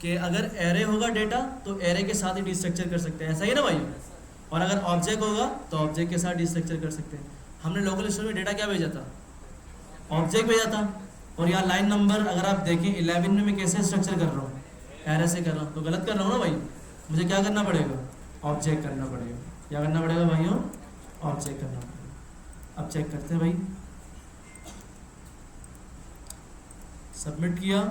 कि अगर एरे होगा डेटा तो एरे के साथ ही डिस्ट्रक्चर कर सकते हैं, ऐसा ही है ना भाई, और अगर ऑब्जेक्ट होगा तो ऑब्जेक्ट के साथ डिस्ट्रक्चर कर सकते हैं। हमने लोकल स्टोर में डेटा क्या भेजा था, ऑब्जेक्ट भेजा था। और यहाँ लाइन नंबर अगर आप देखें 11 में मैं कैसे स्ट्रक्चर कर रहा हूँ, एरे से कर रहा हूँ, तो गलत कर रहा हूँ ना भाई। मुझे क्या करना पड़ेगा, ऑब्जेक्ट करना पड़ेगा। क्या करना पड़ेगा भाइयों, ऑब्जेक्ट करना पड़ेगा। अब चेक करते हैं भाई, सबमिट किया,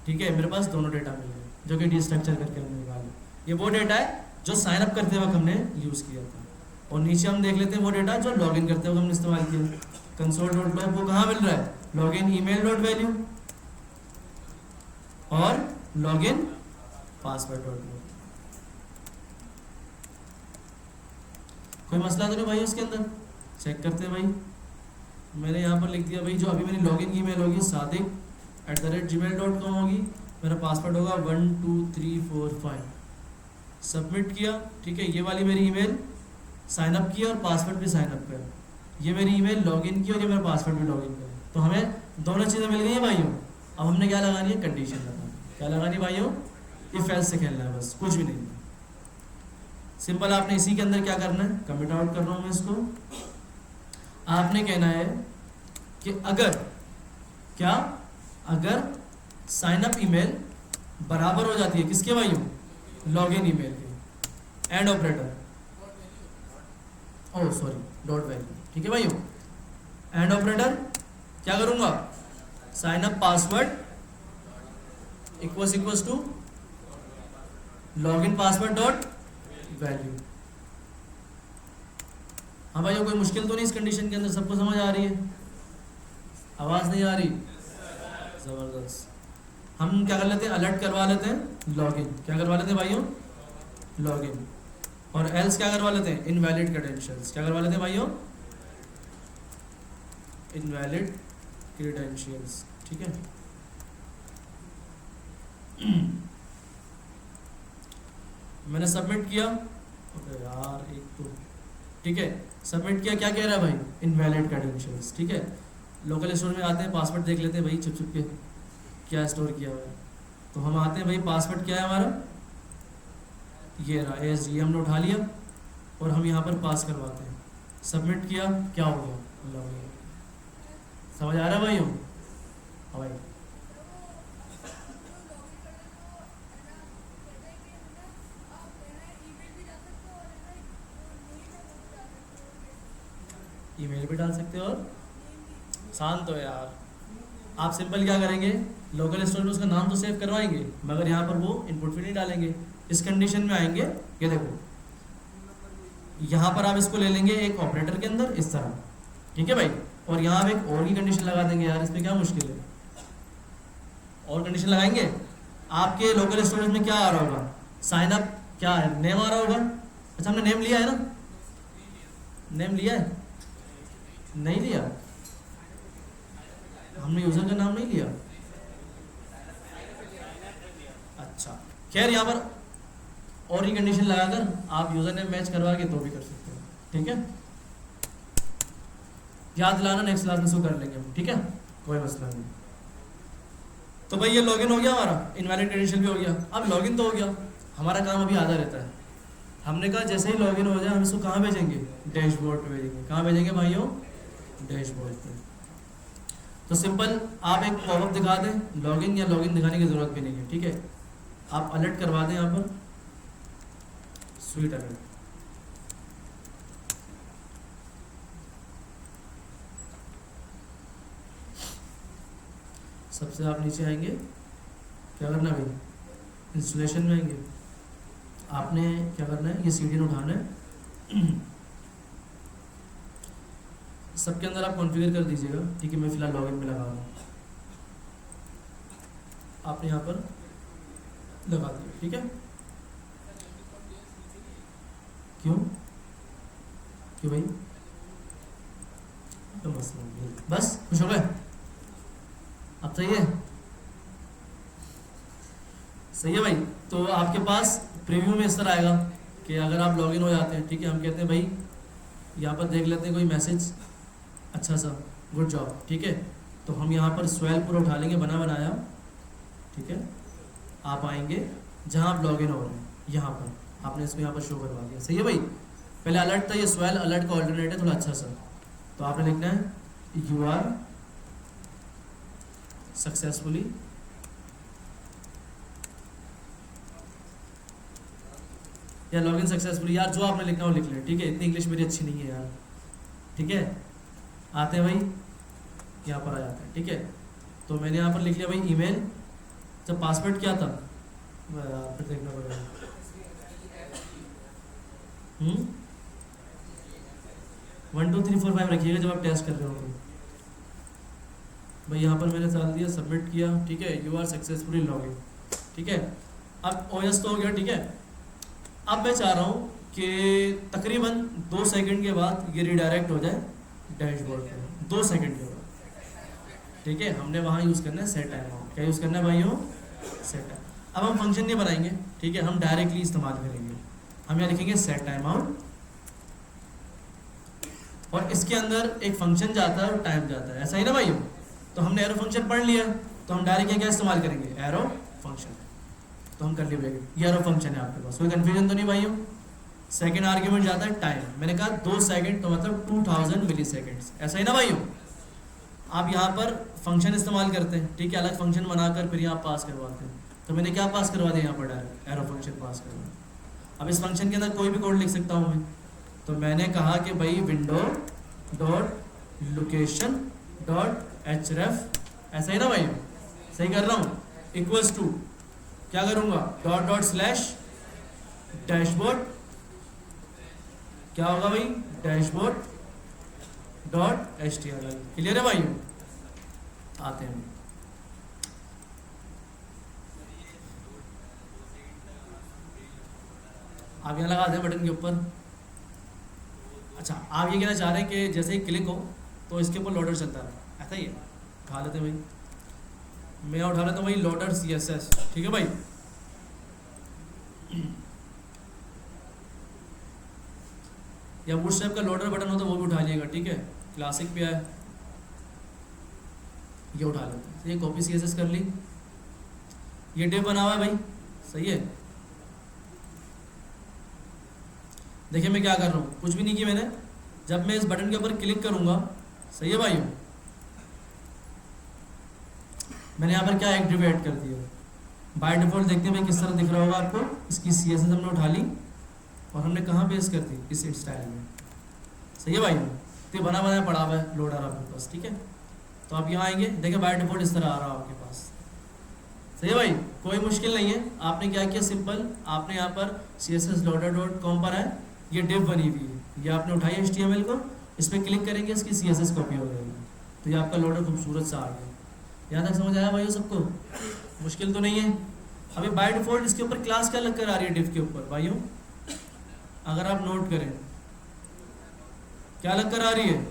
ठीक है, मेरे पास दोनों डेटा मिल गए जो कि डिस्ट्रक्चर करके हमने निकाले। ये वो डेटा है जो साइन अप करते वक्त हमने यूज़ किया था। और नीचे हम देख लेते हैं वो डेटा जो लॉगिन करते वक्त हमने इस्तेमाल किया। कंसोल डॉट लॉग वो कहाँ मिल रहा है, लॉगिन ईमेल डॉट वैल्यू और लॉगिन पासवर्ड डॉट लॉग। कोई मसला तो नहीं भाई इसके अंदर? चेक करते हैं भाई। मैंने यहाँ पर लिख दिया भाई जो अभी मेरी लॉगिन ईमेल होगी sadik@gmail.com होगी, मेरा पासवर्ड होगा 1 2 3 4 5। सबमिट किया, ठीक है, ये वाली मेरी ईमेल साइन अप किया और पासवर्ड भी साइन अप किया। ये मेरी ईमेल लॉगिन की और ये मेरा पासवर्ड भी लॉगिन किया। तो हमें दोनों चीज़ें मिल गई हैं भाइयों। अब हमने क्या लगानी है, कंडीशन लगानी। क्या लगानी भाइयों, इफ एल्स से खेलना है, बस कुछ भी नहीं। सिंपल आपने इसी के अंदर क्या करना है, कमिट आउट कर रहा हूँ मैं इसको। आपने कहना है कि अगर क्या, अगर साइन अप ईमेल बराबर हो जाती है किसके भाइयों, लॉगिन ईमेल के, and operator. Oh sorry, dot value, ठीक है भाइयों। एंड ऑपरेटर क्या करूंगा, sign up password equals to login password dot value. हाँ भाइयों, कोई मुश्किल तो नहीं इस कंडीशन के अंदर, सबको समझ आ रही है? आवाज नहीं आ रही? जबरदस्त। हम क्या कर लेते हैं, अलर्ट करवा लेते हैं लॉगिन, क्या करवा लेते हैं भाइयों, लॉगिन। और एल्स क्या करवा लेते हैं, इनवैलिड क्रेडेंशियल्स, क्या करवा लेते हैं भाइयों, इनवैलिड क्रेडेंशियल्स, ठीक है। मैंने सबमिट किया, अरे यार एक तो, ठीक है, सबमिट किया, क्या कह रहा है भाई, इनवैलिड क्रेडेंशियल्स, ठीक है। लोकल स्टोर में आते हैं, पासवर्ड देख लेते हैं भाई छुप छुप के क्या स्टोर किया हुआ है। तो हम आते हैं भाई, पासवर्ड क्या है हमारा, ये रहा, ASD हमने उठा लिया और हम यहाँ पर पास करवाते हैं, सबमिट किया, क्या हो गया, लॉगिन। समझ आ रहा है भाइयों? हाँ भाई, ईमेल भी डाल सकते हो, और शांत हो यार, आप सिंपल क्या करेंगे, लोकल स्टोर में उसका नाम तो सेव करवाएंगे, मगर यहाँ पर वो इनपुट भी नहीं डालेंगे। इस कंडीशन में आएंगे, ये देखो यहाँ पर आप इसको ले लेंगे एक ऑपरेटर के अंदर इस तरह, ठीक है भाई, और यहाँ आप एक और की कंडीशन लगा देंगे, यार इसमें क्या मुश्किल है, और कंडीशन लगाएंगे। आपके लोकल स्टोरेज में क्या आ रहा होगा, साइन अप क्या है, नेम आ रहा होगा। अच्छा हमने नेम लिया है ना, नेम लिया है, नहीं लिया, हमने यूजर का नाम नहीं लिया। अच्छा खैर, यहाँ पर और ही कंडीशन लगाकर आप यूजर नेम मैच करवा के तो भी कर सकते हो, ठीक है। याद दिलाना, नेक्स्ट क्लास में शुरू कर लेंगे हम, ठीक है, कोई मसला नहीं। तो भाई ये लॉगिन हो गया हमारा, इनवैलिड क्रेडेंशियल भी हो गया। अब लॉगिन तो हो गया, हमारा काम अभी आधा रहता है। हमने कहा जैसे ही लॉगिन हो जाए हम इसको कहाँ भेजेंगे, डैशबोर्ड पे भेजेंगे। कहाँ भेजेंगे भाइयों, डैशबोर्ड पे। तो सिंपल आप एक पॉपअप दिखा दें, लॉगिन या लॉगिन दिखाने की ज़रूरत भी नहीं है, ठीक है। आप अलर्ट करवा दें यहाँ पर, स्वीट अलर्ट, सबसे आप नीचे आएंगे, क्या करना है भाई, इंस्टॉलेशन में आएंगे, आपने क्या करना है, ये सीडी उठाना है, सबके अंदर आप कॉन्फ़िगर कर दीजिएगा, ठीक है। मैं फिलहाल लॉगिन में लगा रहा हूँ, आपने यहाँ पर लगा दिया, ठीक है। क्यों क्यों भाई, तो मसला नहीं, बस खुश हो गए, अब सही है, सही है भाई। तो आपके पास प्रीव्यू में इस तरह आएगा कि अगर आप लॉगिन हो जाते हैं, ठीक है, हम कहते हैं भाई यहाँ पर देख लेते हैं कोई मैसेज, अच्छा सा, गुड जॉब, ठीक है। तो हम यहाँ पर स्वेल पूरा उठा लेंगे, बना बनाया, ठीक है। आप आएंगे जहाँ आप लॉगिन हो रहे हैं, यहाँ पर आपने इसको यहाँ पर शो करवा दिया, सही है भाई। पहले अलर्ट था, ये स्वेल अलर्ट का ऑल्टरनेट है थोड़ा अच्छा सा। तो आपने लिखना है यू आर सक्सेसफुली या लॉगिन सक्सेसफुली, यार जो आपने लिखना हो लिख लें, ठीक है। इतनी इंग्लिश मेरी अच्छी नहीं है यार, ठीक है। आते हैं भाई, यहाँ पर आ जाते हैं, ठीक है। तो मैंने यहाँ पर लिख लिया भाई ईमेल, जब पासवर्ड क्या था यार, फिर देखना पड़ेगा। 1 2 3 4 5 रखिएगा जब आप टेस्ट कर रहे हो। तो भाई यहाँ पर मैंने डाल दिया, सबमिट किया, ठीक है, यू आर सक्सेसफुली लॉगिन, ठीक है। अब ओएस तो हो गया, ठीक है। अब मैं चाह रहा हूँ कि तकरीबन 2 सेकंड के बाद ये रिडायरेक्ट हो जाए डैशबोर्ड पे, 2 सेकंड के बाद, ठीक है। हमने वहाँ यूज़ करना है सेट टाइम आउट, क्या यूज़ करना है भाइयों, सेट टाइम। अब हम फंक्शन नहीं बनाएंगे, ठीक है, हम डायरेक्टली इस्तेमाल करेंगे। हम यहाँ लिखेंगे सेट टाइम आउट, और इसके अंदर एक फंक्शन जाता है और टाइम जाता है, ऐसा ही ना भाइयों। तो हमने एरो फंक्शन पढ़ लिया, तो हम डायरेक्ट क्या इस्तेमाल करेंगे, एरो फंक्शन। तो हम कर लिए, ये एरो फंक्शन है आपके पास, कोई कन्फ्यूजन तो नहीं भाइयों। सेकेंड आर्ग्यूमेंट जाता है टाइम, मैंने कहा 2 सेकंड तो मतलब 2000 मिली सेकेंड्स, ऐसा ही ना भाइयों। आप यहाँ पर फंक्शन इस्तेमाल करते हैं, ठीक है, अलग फंक्शन बनाकर फिर यहाँ पास करवाते हैं। तो मैंने क्या पास करवा दिया यहाँ पर, डायरेक्ट एरो फंक्शन पास करवा। अब इस फंक्शन के अंदर कोई भी कोड लिख सकता हूँ मैं, तो मैंने कहा कि भाई विंडो डॉट लोकेशन डॉट एचरेफ, ऐसा ही ना भाई, सही कर रहा हूँ, इक्वल्स टू क्या करूँगा, डॉट डॉट स्लैश डैशबोर्ड, क्या होगा भाई, डैशबोर्ड डॉट HTML। क्लियर है भाई? आते हैं आप यहाँ लगा दें बटन के ऊपर। अच्छा, आप ये कहना चाह रहे हैं कि जैसे ही क्लिक हो तो इसके ऊपर लोडर चलता है, ऐसा ही है? उठा लेते हैं भाई, मैं उठा लेता हूँ भाई लोडर CSS, ठीक है भाई। या बूटस्ट्रैप का लोडर बटन हो तो वो भी उठा लिएगा, ठीक है, क्लासिक पे आए, ये उठा लेते हैं। ये कॉपी CSS कर ली, ये डिव बना हुआ है भाई, सही है। देखिए मैं क्या कर रहा हूँ, कुछ भी नहीं किया मैंने, जब मैं इस बटन के ऊपर क्लिक करूंगा, सही है भाई, मैंने यहाँ पर क्या एक्टिव ऐड कर दिया। बाय डिफॉल्ट देखते हैं भाई किस तरह दिख रहा होगा आपको, इसकी CSS हमने उठा ली और हमने कहाँ पेस्ट कर दी, इस स्टाइल में, सही है भाई। तो बना बनाया पड़ा हुआ है लोडर आपके पास, ठीक है। तो आप यहाँ आएंगे, देखिए बाय डिफॉल्ट इस तरह आ रहा है आपके पास, सही है भाई, कोई मुश्किल नहीं है। आपने क्या किया, सिंपल आपने यहाँ पर cssloader.com पर है, ये डिव बनी हुई है, ये आपने उठाई HTML को, इस पर क्लिक करेंगे, इसकी CSS कॉपी हो जाएगी, तो ये आपका लोडर खूबसूरत सा आ गया। यहाँ तक समझ आया भाई सबको? मुश्किल तो नहीं है। अभी बाय डिफॉल्ट इसके ऊपर क्लास क्या लग कर आ रही है डिव के ऊपर भाइयों, अगर आप नोट करें क्या लग कर आ रही है,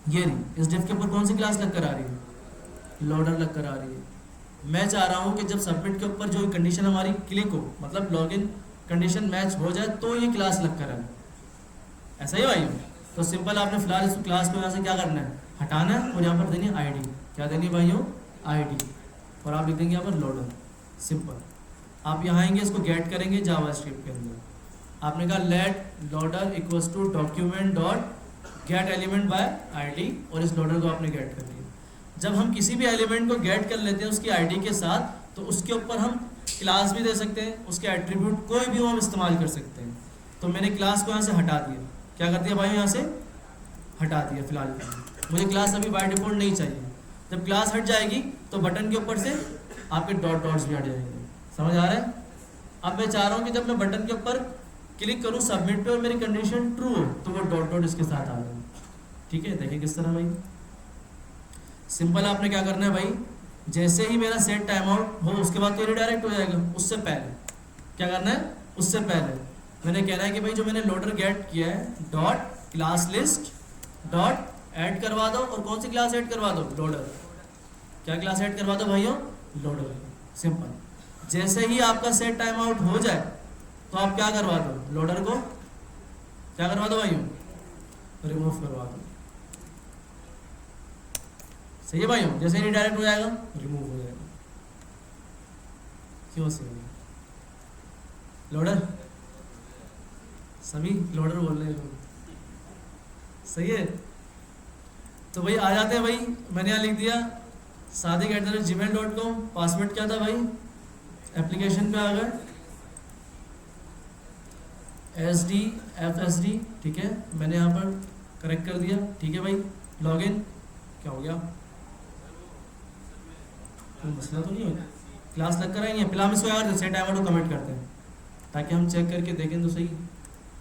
ये नहीं, इस डिव के ऊपर कौन सी क्लास लग कर आ रही है, लोडर लग कर आ रही है। मैं चाह रहा हूँ कि जब सबमिट के ऊपर जो कंडीशन हमारी क्लिक हो, मतलब लॉगिन कंडीशन मैच हो जाए, तो ये क्लास लग कर आए, ऐसा ही भाई। तो सिंपल आपने फिलहाल इस क्लास को यहाँ से क्या करना है, हटाना है, और यहाँ पर देनी है ID, क्या देनी है भाइयों, ID, और आप लिख देंगे यहाँ पर लोडर, सिंपल। आप यहाँ आएंगे, इसको गेट करेंगे जावास्क्रिप्ट के अंदर, आपने कहा let loader equals to document dot get element by ID, और इस लोडर को आपने गेट कर दिया। जब हम किसी भी एलिमेंट को गेट कर लेते हैं उसकी ID के साथ, तो उसके ऊपर हम क्लास भी दे सकते हैं, उसके एट्रीब्यूट कोई भी हम इस्तेमाल कर सकते हैं। तो मैंने क्लास को यहाँ से हटा दिया, क्या कर दिया भाई, यहाँ से हटा दिया फिलहाल, मुझे क्लास अभी बाय डिफॉल्ट नहीं चाहिए। जब क्लास हट जाएगी तो बटन के ऊपर से आपके डॉट डॉट्स भी हट जाएंगे, समझ आ रहा है? अब मैं चाह रहा हूँ कि जब मैं बटन के ऊपर क्लिक करूँ सबमिट पे और मेरी कंडीशन ट्रू हो, तो वो डॉट डॉट इसके साथ आ जाए, ठीक है। देखिए किस तरह भाई, सिंपल आपने क्या करना है भाई, जैसे ही मेरा सेट टाइम आउट हो उसके बाद तो रिडायरेक्ट हो जाएगा, उससे पहले क्या करना है, उससे पहले मैंने कहना है कि भाई जो मैंने लोडर गेट किया है, dot class list dot add करवा दो, और कौन सी क्लास ऐड करवा दो, लोडर। क्या क्लास ऐड करवा दो भाइयों, लोडर, सिंपल। जैसे ही आपका सेट टाइम आउट हो जाए तो आप क्या करवा दो, लोडर को क्या करवा दो भाइयों, रिमूव करवा दो, सही है भाइयों। जैसे ही रिडायरेक्ट हो जाएगा रिमूव हो जाएगा, क्यों सही लोडर, सभी लोडर बोल रहे हैं, सही है। तो भाई आ जाते हैं भाई, मैंने यहाँ लिख दिया sadik@gmail.com, पासवर्ड क्या था भाई, एप्लीकेशन पे आ गए SDFSD, ठीक है, मैंने यहाँ पर करेक्ट कर दिया, ठीक है भाई। लॉगिन क्या हो गया, कोई मसला तो नहीं होगा, क्लास लग कर आई है, फिलहाल इसको यार सेट टाइम आउट कमेंट करते हैं ताकि हम चेक करके देखें तो सही।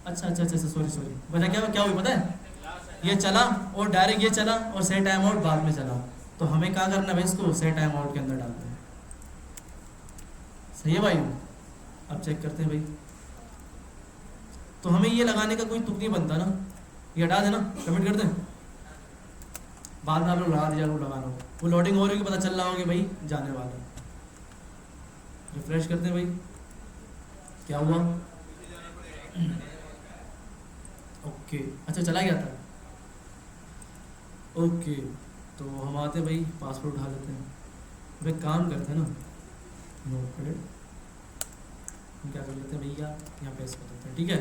अच्छा, सॉरी वजह क्या हुई पता है, ये चला और डायरेक्ट ये चला और सेट टाइम आउट बाद में चला, तो हमें क्या करना है भाई, इसको सेट टाइम आउट के अंदर डालते हैं, सही है भाई। अब चेक करते हैं भाई, तो हमें ये लगाने का कोई तुक नहीं बनता ना, ये हटा देना, कमेंट कर दें, बाद में आप लोग लगा दीजिए, लगाना हो, वो लोडिंग हो रही है, पता चल रहा होगा कि भाई जाने वाला। रिफ्रेश करते हैं भाई, क्या हुआ, ओके, अच्छा चला गया था, ओके। तो हम आते हैं भाई, पासवर्ड उठा लेते हैं, भाई काम करते हैं ना, नोट पड़े हम क्या कर लेते हैं भैया, यहाँ पेस्ट कर देते हैं, ठीक है,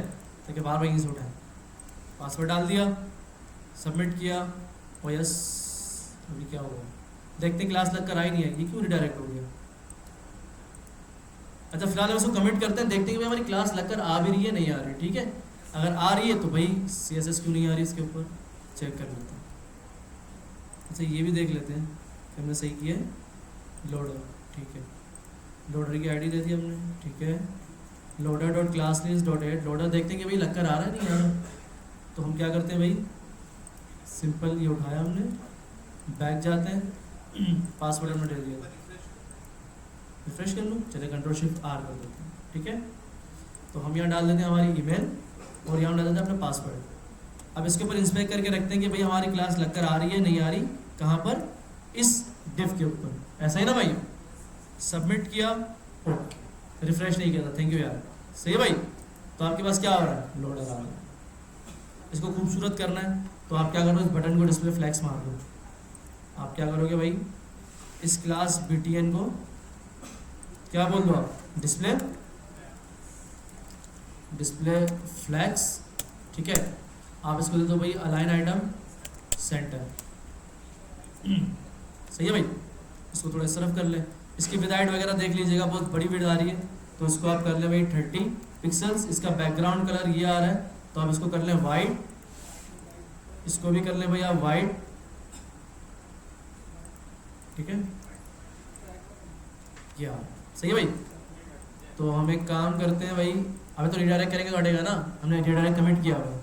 ताकि बार बार यहीं से उठाएं। पासवर्ड डाल दिया, सबमिट किया, और यस, अभी क्या हुआ देखते, क्लास लग कर आई नहीं है, ये क्यों रिडायरेक्ट हो गया। अच्छा फिलहाल हम इसको कमिट करते हैं, देखते हैं कि हमारी क्लास लग कर आ भी रही है नहीं आ रही, ठीक है। अगर आ रही है तो भाई CSS क्यों नहीं आ रही इसके ऊपर चेक कर लेते हैं। अच्छा ये भी देख लेते हैं कि हमने सही किया है। लोडर, ठीक है, लोडर की आईडी दे दी हमने, ठीक है। Loader dot class list dot add, loader देखते हैं कि भाई लग कर आ रहा है नहीं आ रहा, तो हम क्या करते हैं भाई, सिंपल ये उठाया हमने, बैक जाते हैं, पासवर्ड हमने दे दिया, रिफ्रेश कर लूँ, चलिए कंट्रोल शिफ्ट आर कर देते हैं, ठीक है। तो हम यहाँ डाल देते हैं हमारी ईमेल और यहाँ डाल देते हैं अपना पासवर्ड। अब इसके ऊपर इंस्पेक्ट करके रखते हैं कि भाई हमारी क्लास लग कर आ रही है नहीं आ रही, कहाँ पर, इस डिफ के ऊपर, ऐसा ही ना भाई। सबमिट किया, ओके, रिफ्रेश नहीं किया था, थैंक यू यार, सही है भाई। तो आपके पास क्या हो रहा है, लोडर आ रहा है। इसको खूबसूरत करना है तो आप क्या करो, इस बटन को डिस्प्ले फ्लैक्स मार दो। आप क्या करोगे भाई, इस क्लास BTN को क्या बोल दो आप, डिस्प्ले फ्लैक्स, ठीक है। आप इसको दे दो भाई अलाइन आइटम सेंटर, सही है भाई। इसको थोड़ा इस तरफ कर ले, इसकी विदाइट वगैरह देख लीजिएगा, बहुत बड़ी विड आ रही है, तो इसको आप कर ले भाई 30 पिक्सल्स। इसका बैकग्राउंड कलर ये आ रहा है, तो आप इसको कर लें वाइट, इसको भी कर लें भाई आप वाइट, ठीक है, या सही है भाई। तो हम एक काम करते हैं भाई, अभी तो रिडायरेक्ट करेंगे तो हटेगा ना, हमने रिडायरेक्ट कमिट किया हुआ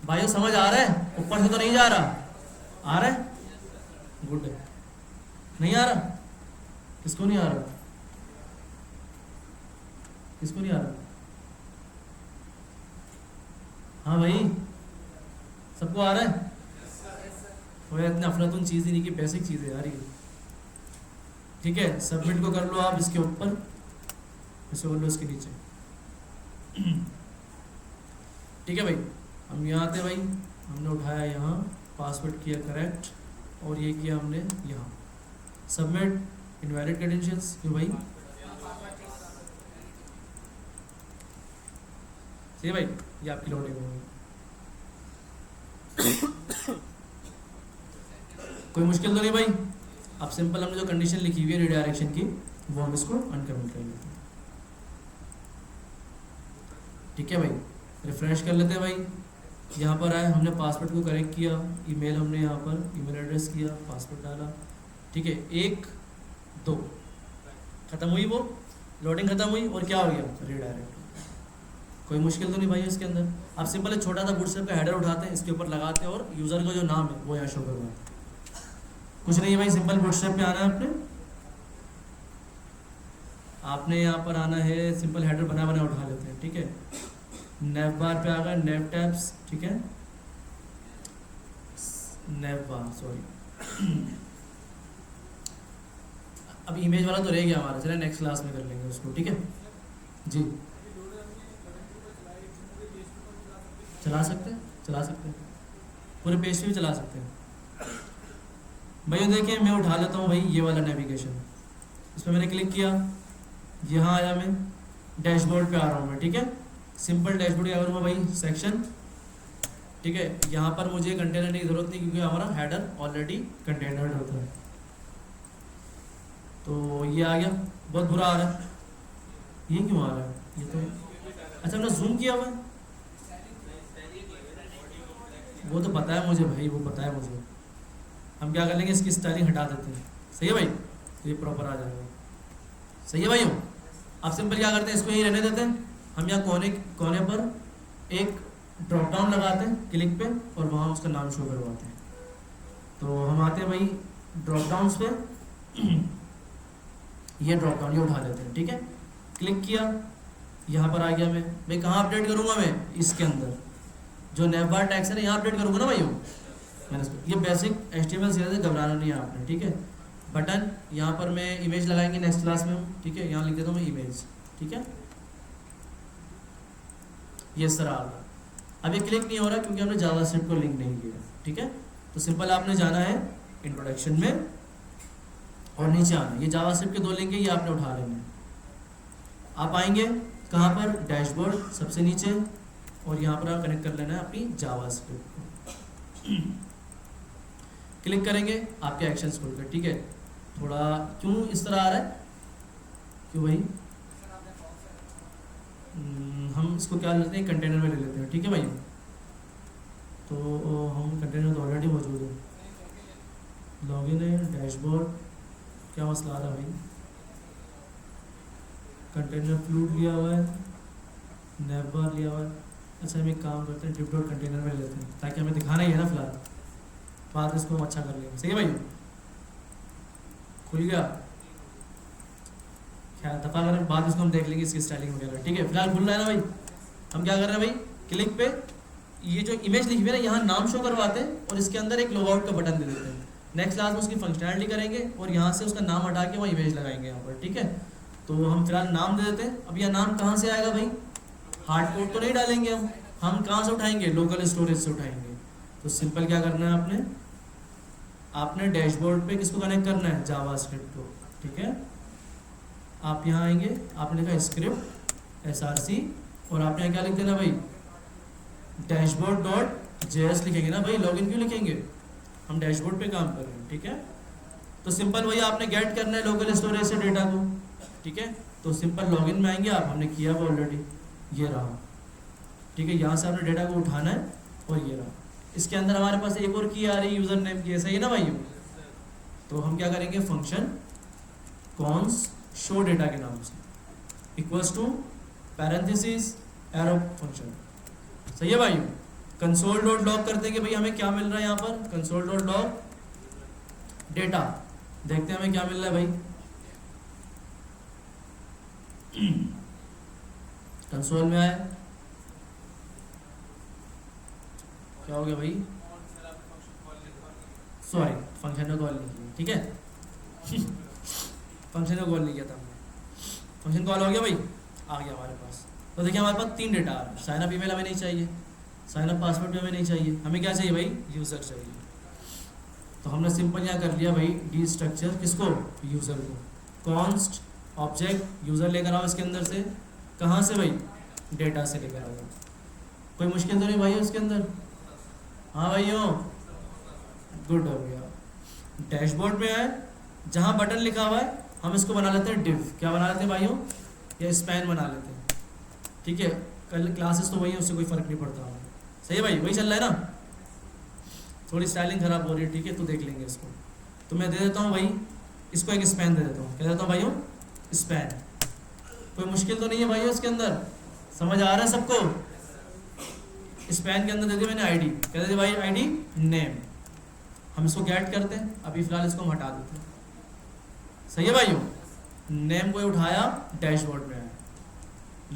भाई, समझ आ रहा है, ऊपर से तो नहीं जा रहा, आ रहा है, गुड है, नहीं आ रहा, किसको नहीं आ रहा, किसको नहीं आ रहा, हाँ भाई सबको आ रहा है। और इतना अफलातून चीज़ ही नहीं कि बेसिक चीज़ है यार ये, ठीक है। सबमिट को कर लो आप इसके ऊपर, इसको कर लो इसके नीचे, ठीक है भाई। हम यहाँ आते भाई, हमने उठाया यहाँ, पासवर्ड किया करेक्ट, और ये किया हमने यहाँ सबमिट, इनवैलिड क्रेडेंशियल्स, क्यों भाई, सही है भाई, ये आपकी लोडिंग होगी। कोई मुश्किल तो नहीं भाई। अब सिंपल हमने जो कंडीशन लिखी हुई है रिडायरेक्शन की, वो हम इसको अनकमेंट कर लेते हैं, ठीक है भाई। रिफ्रेश कर लेते हैं भाई, यहाँ पर आए, हमने पासवर्ड को करेक्ट किया, ईमेल हमने यहाँ पर ईमेल एड्रेस किया, पासवर्ड डाला, ठीक है। 1 2 खत्म हुई, वो लोडिंग खत्म हुई, और क्या हो गया, रिडायरेक्ट। कोई मुश्किल तो नहीं भाई इसके अंदर। आप सिंपल एक छोटा सा बूटस्ट्रैप का हेडर उठाते हैं, इसके ऊपर लगाते हैं, और यूज़र का जो नाम है वो यहाँ शो करवाते हैं। कुछ नहीं है भाई, सिंपल बूटस्ट्रैप पे आना है आपने यहाँ पर आना है, सिंपल हेडर बना उठा लेते हैं, ठीक है। नेव बार पे आ गए, नेव टैब्स, ठीक है, नेव बार, सॉरी अब इमेज वाला तो रह गया हमारा, चलिए नेक्स्ट क्लास में कर लेंगे उसको, ठीक है जी। चला सकते हैं पूरे पेज पे भी चला सकते हैं भाई। देखिए मैं उठा लेता हूँ भाई ये वाला नेविगेशन, इस पर मैंने क्लिक किया, यहाँ आया, मैं डैशबोर्ड पे आ रहा हूँ मैं, ठीक है। सिंपल डैशबोर्ड क्या करूँगा भाई, सेक्शन, ठीक है। यहाँ पर मुझे कंटेनर की ज़रूरत नहीं, क्योंकि हमारा हेडर ऑलरेडी कंटेनर होता है। तो ये आ गया, बहुत बुरा आ रहा है, ये क्यों आ रहा है, ये तो अच्छा हमने जूम किया हुआ है, वो तो पता है मुझे भाई, वो पता है मुझे। हम क्या कर लेंगे, इसकी स्टाइलिंग हटा देते हैं, सही है भाई, तो ये प्रॉपर आ जाएगा, सही है भाई। अब सिंपल क्या करते हैं, इसको यहीं रहने देते हैं। हम यहाँ कोने पर एक ड्रॉप डाउन लगाते हैं क्लिक पे, और वहाँ उसका नाम शो करवाते हैं। तो हम आते हैं भाई ड्रॉप डाउन्स पे, ये ड्रॉप डाउन ये उठा लेते हैं, ठीक है। क्लिक किया, यहाँ पर आ गया, मैं भाई कहाँ अपडेट करूँगा, मैं इसके अंदर जो नेवबार टैग्स है ना, यहाँ अपडेट करूँगा ना भाई। मैंने ये बेसिक HTML से घबराना नहीं है आपने, ठीक है। बटन यहाँ पर मैं इमेज लगाएंगे नेक्स्ट क्लास में हम, ठीक है। यहाँ लिख देता हूँ मैं इमेज, ठीक है। ये इस तरह आ रहा, अब ये क्लिक नहीं हो रहा क्योंकि हमने जावास्क्रिप्ट को लिंक नहीं किया, ठीक है। तो सिंपल आपने जाना है इंट्रोडक्शन में और नीचे आना, ये जावास्क्रिप्ट के 2 लिंक है, ये आपने उठा लेने। आप आएंगे कहाँ पर, डैशबोर्ड सबसे नीचे, और यहाँ पर आप कनेक्ट कर लेना है अपनी जावास्क्रिप्ट को। क्लिक करेंगे आपके एक्शंस खोलकर, ठीक है। थोड़ा क्यों इस तरह आ रहा है, क्यों भाई, हम इसको क्या लेते हैं, कंटेनर में ले लेते हैं, ठीक है भाई। तो हम कंटेनर तो ऑलरेडी मौजूद है, लॉगिन है, डैशबोर्ड, क्या मसला आ रहा है भाई, कंटेनर फ्लूट लिया हुआ है, नैव बार लिया हुआ है। अच्छा हम एक काम करते हैं, डिप डॉट कंटेनर में ले लेते हैं, ताकि हमें दिखाना ही है ना फिलहाल, बाद में इसको हम अच्छा कर लेंगे। सही है भाई, खुल गया, क्या दफा करें, बाद में इसको हम देख लेंगे इसकी स्टाइलिंग वगैरह, ठीक है। फिलहाल खुल रहा है ना भाई। हम क्या कर रहे हैं भाई, क्लिक पे ये जो इमेज लिखी हुई है ना, यहाँ नाम शो करवाते हैं और इसके अंदर एक लॉगआउट का बटन दे देते हैं। नेक्स्ट क्लास में उसकी फंक्शनैलिटी करेंगे और यहाँ से उसका नाम हटा के वहाँ इमेज लगाएंगे यहाँ पर, ठीक है। तो हम फिलहाल नाम दे देते हैं। अब यह नाम कहाँ से आएगा भाई, हार्ड कोड तो नहीं डालेंगे हम कहाँ से उठाएंगे, लोकल स्टोरेज से उठाएंगे। तो सिंपल क्या करना है, आपने डैशबोर्ड पे किसको कनेक्ट करना है, जावास्क्रिप्ट को, ठीक है। आप यहाँ आएंगे, आपने लिखा स्क्रिप्ट src और आपने यहाँ क्या लिख देना भाई, डैशबोर्ड डॉट जेएस लिखेंगे ना भाई, लॉगिन क्यों लिखेंगे, हम डैशबोर्ड पे काम कर रहे हैं, ठीक है। तो सिंपल वही आपने गेट करना है लोकल स्टोरेज से डेटा को, ठीक है। तो सिंपल लॉगिन में आएंगे आप, हमने किया वो ऑलरेडी, ये रहा, ठीक है। यहाँ से आपने डेटा को उठाना है और ये रहा। इसके अंदर हमारे पास एक और की आ रही है, यूज़र नेम की, ऐसा ही है ना भाई। तो हम क्या करेंगे, फंक्शन कॉन्स शो डेटा के नाम से equals to parenthesis arrow function. सही है भाई। कंसोल डॉट लॉग कर देंगे भाई, हमें क्या मिल रहा है यहाँ पर, कंसोल डॉट लॉग डेटा, देखते हैं हमें क्या मिल रहा है भाई। कंसोल में आए, क्या हो गया भाई, सॉरी फंक्शन ने कॉल नहीं किया, ठीक है। फंक्शन ने कॉल नहीं किया था हमने, फंक्शन कॉल हो गया भाई, आ गया हमारे पास। तो देखिए हमारे पास 3 डेटा आ रहा है, साइन अप ईमेल हमें नहीं चाहिए, साइन अप पासवर्ड भी हमें नहीं चाहिए, हमें क्या चाहिए भाई, यूज़र चाहिए। तो हमने सिंपल यहाँ कर लिया भाई, डी स्ट्रक्चर किसको, यूज़र को, कॉन्स्ट ऑब्जेक्ट यूज़र लेकर आओ इसके अंदर से, कहाँ से भाई, डेटा से लेकर आओ। कोई मुश्किल तो नहीं भाई उसके अंदर, हाँ भाइयों, गुड हो गया। डैशबोर्ड में आए, जहाँ बटन लिखा हुआ है हम इसको बना लेते हैं डिव, क्या बना लेते हैं भाइयों, या स्पैन बना लेते हैं, ठीक है। कल क्लासेस तो वही है, उससे कोई फ़र्क नहीं पड़ता हमें। सही है भाई, वही चल रहा है ना, थोड़ी स्टाइलिंग ख़राब हो रही है, ठीक है, तो देख लेंगे इसको। तो मैं दे देता हूँ भाई, इसको एक स्पैन दे देता हूँ, क्या देता हूँ भाइयों, स्पैन। कोई मुश्किल तो नहीं है भाइयों इसके अंदर, समझ आ रहा है सबको। स्पैन के अंदर दे दी मैंने आईडी, क्या दे दी भाई, आईडी नेम। हम इसको गेट करते हैं, अभी फिलहाल इसको हम हटा देते हैं। सही है भाइयों, नेम को उठाया, डैशबोर्ड में आया,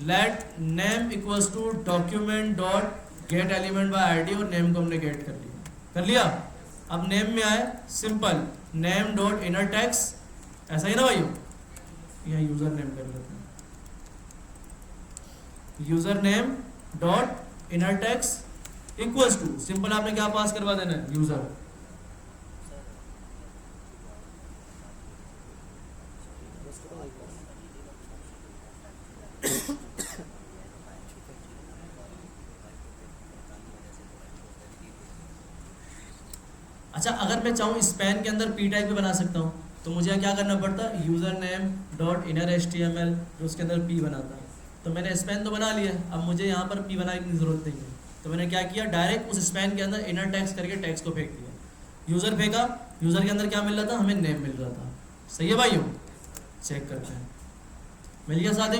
let name equals to document dot get element by ID, और नेम को हमने गेट कर लिया। अब नेम में आए, simple name dot inner text, ऐसा ही ना भाइयों, यहाँ यूजर नेम कर लेते हैं, user name dot inner text equals to, simple आपने क्या पास करवा देना है, यूजर। अच्छा अगर मैं चाहूँ स्पैन के अंदर पी टैग भी बना सकता हूँ, तो मुझे क्या करना पड़ता, user name dot inner HTML, जो उसके अंदर पी बनाता। तो मैंने स्पैन तो बना लिया, अब मुझे यहाँ पर पी बनाने की ज़रूरत नहीं है। तो मैंने क्या किया, डायरेक्ट उस स्पैन के अंदर इनर टैक्स करके टैक्स को फेंक दिया, यूज़र फेंका, यूज़र के अंदर क्या मिल रहा था, हमें नेम मिल रहा था। सही है भाइयों, चेक करते हैं, मिल गया साथ।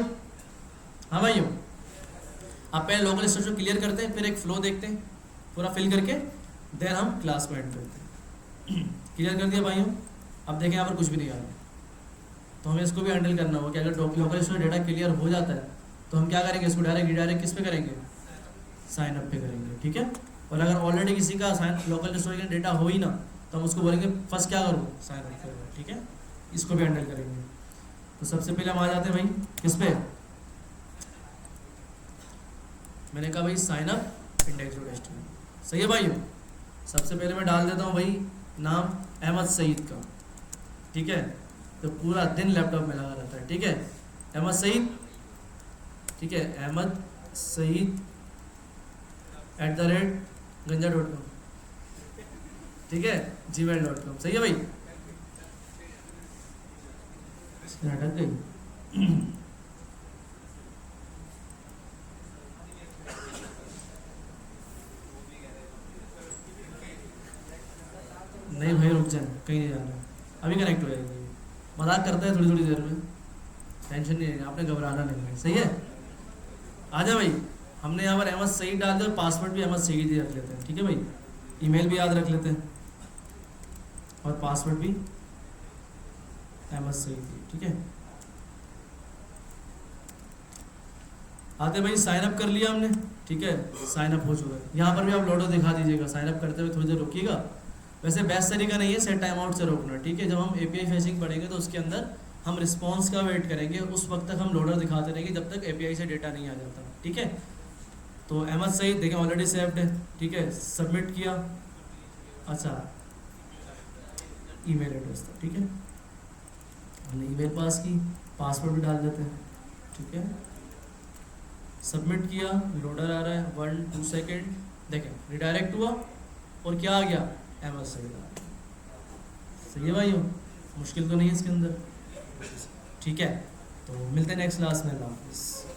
हाँ भाइयों, आप पहले लोकल स्ट्रक्चर क्लियर करते हैं, फिर एक फ्लो देखते हैं पूरा फिल करके, देन हम क्लास को एंड करते हैं। क्लियर कर दिया भाइयों। अब देखें यहाँ पर कुछ भी नहीं आ रहा, तो हमें इसको भी हैंडल करना होगा कि अगर लोकल स्टोरेज डेटा क्लियर हो जाता है तो हम क्या करेंगे, इसको डायरेक्ट किस पे करेंगे, साइन अप पे करेंगे, ठीक है। और अगर ऑलरेडी किसी का लोकल स्टोरेज का डेटा हो ही ना, तो हम उसको बोलेंगे फर्स्ट क्या करो, साइन अप करो, ठीक है। इसको भी हैंडल करेंगे। तो सबसे पहले हम आ जाते हैं भाई किस पे, मैंने कहा भाई साइन अप index.html। सही है भाइयों। सबसे पहले मैं डाल देता हूँ भाई नाम अहमद सईद का, ठीक है। तो पूरा दिन लैपटॉप में लगा रहता है, ठीक है, अहमद सईद, ठीक है, अहमद सईद @ganja.com, ठीक है, gmail.com। सही है भाई, अटक गई। कहीं नहीं जाना है, अभी कनेक्ट हो जाएगी। मजाक करते हैं थोड़ी थोड़ी देर में, टेंशन नहीं है, आपने घबराना नहीं है, सही है। आ जाए भाई, हमने यहाँ पर अहमद सईद डाल दिया, पासवर्ड भी अहमद सईद ही रख लेते हैं, ठीक है भाई। ईमेल भी याद रख लेते हैं और पासवर्ड भी अहमद सईद, ठीक है। आते भाई, साइन अप कर लिया हमने, ठीक है, साइन अप हो चुका है। यहाँ पर भी आप लोडो दिखा दीजिएगा, साइन अप करते हुए थोड़ी देर रुकिएगा। वैसे बेस्ट तरीका नहीं है सेट टाइम आउट से रोकना, ठीक है। जब हम एपीआई फेचिंग पढ़ेंगे तो उसके अंदर हम रिस्पॉन्स का वेट करेंगे, उस वक्त तक हम लोडर दिखाते रहेंगे जब तक एपीआई से डेटा नहीं आ जाता, ठीक है। तो अहमद सईद देखें ऑलरेडी सेव्ड है, ठीक है, सबमिट किया। अच्छा, ईमेल एड्रेस था, ठीक है, हमने ईमेल पास की, पासवर्ड भी डाल देते हैं, ठीक है। सबमिट किया, लोडर आ रहा है, 1-2 सेकेंड, देखें रिडायरेक्ट हुआ और क्या आ गया, अहमद सईद आ गया। सही है भाई, मुश्किल तो नहीं है इसके अंदर, ठीक है। तो मिलते हैं नेक्स्ट क्लास में, अल्लाह हाफिज़।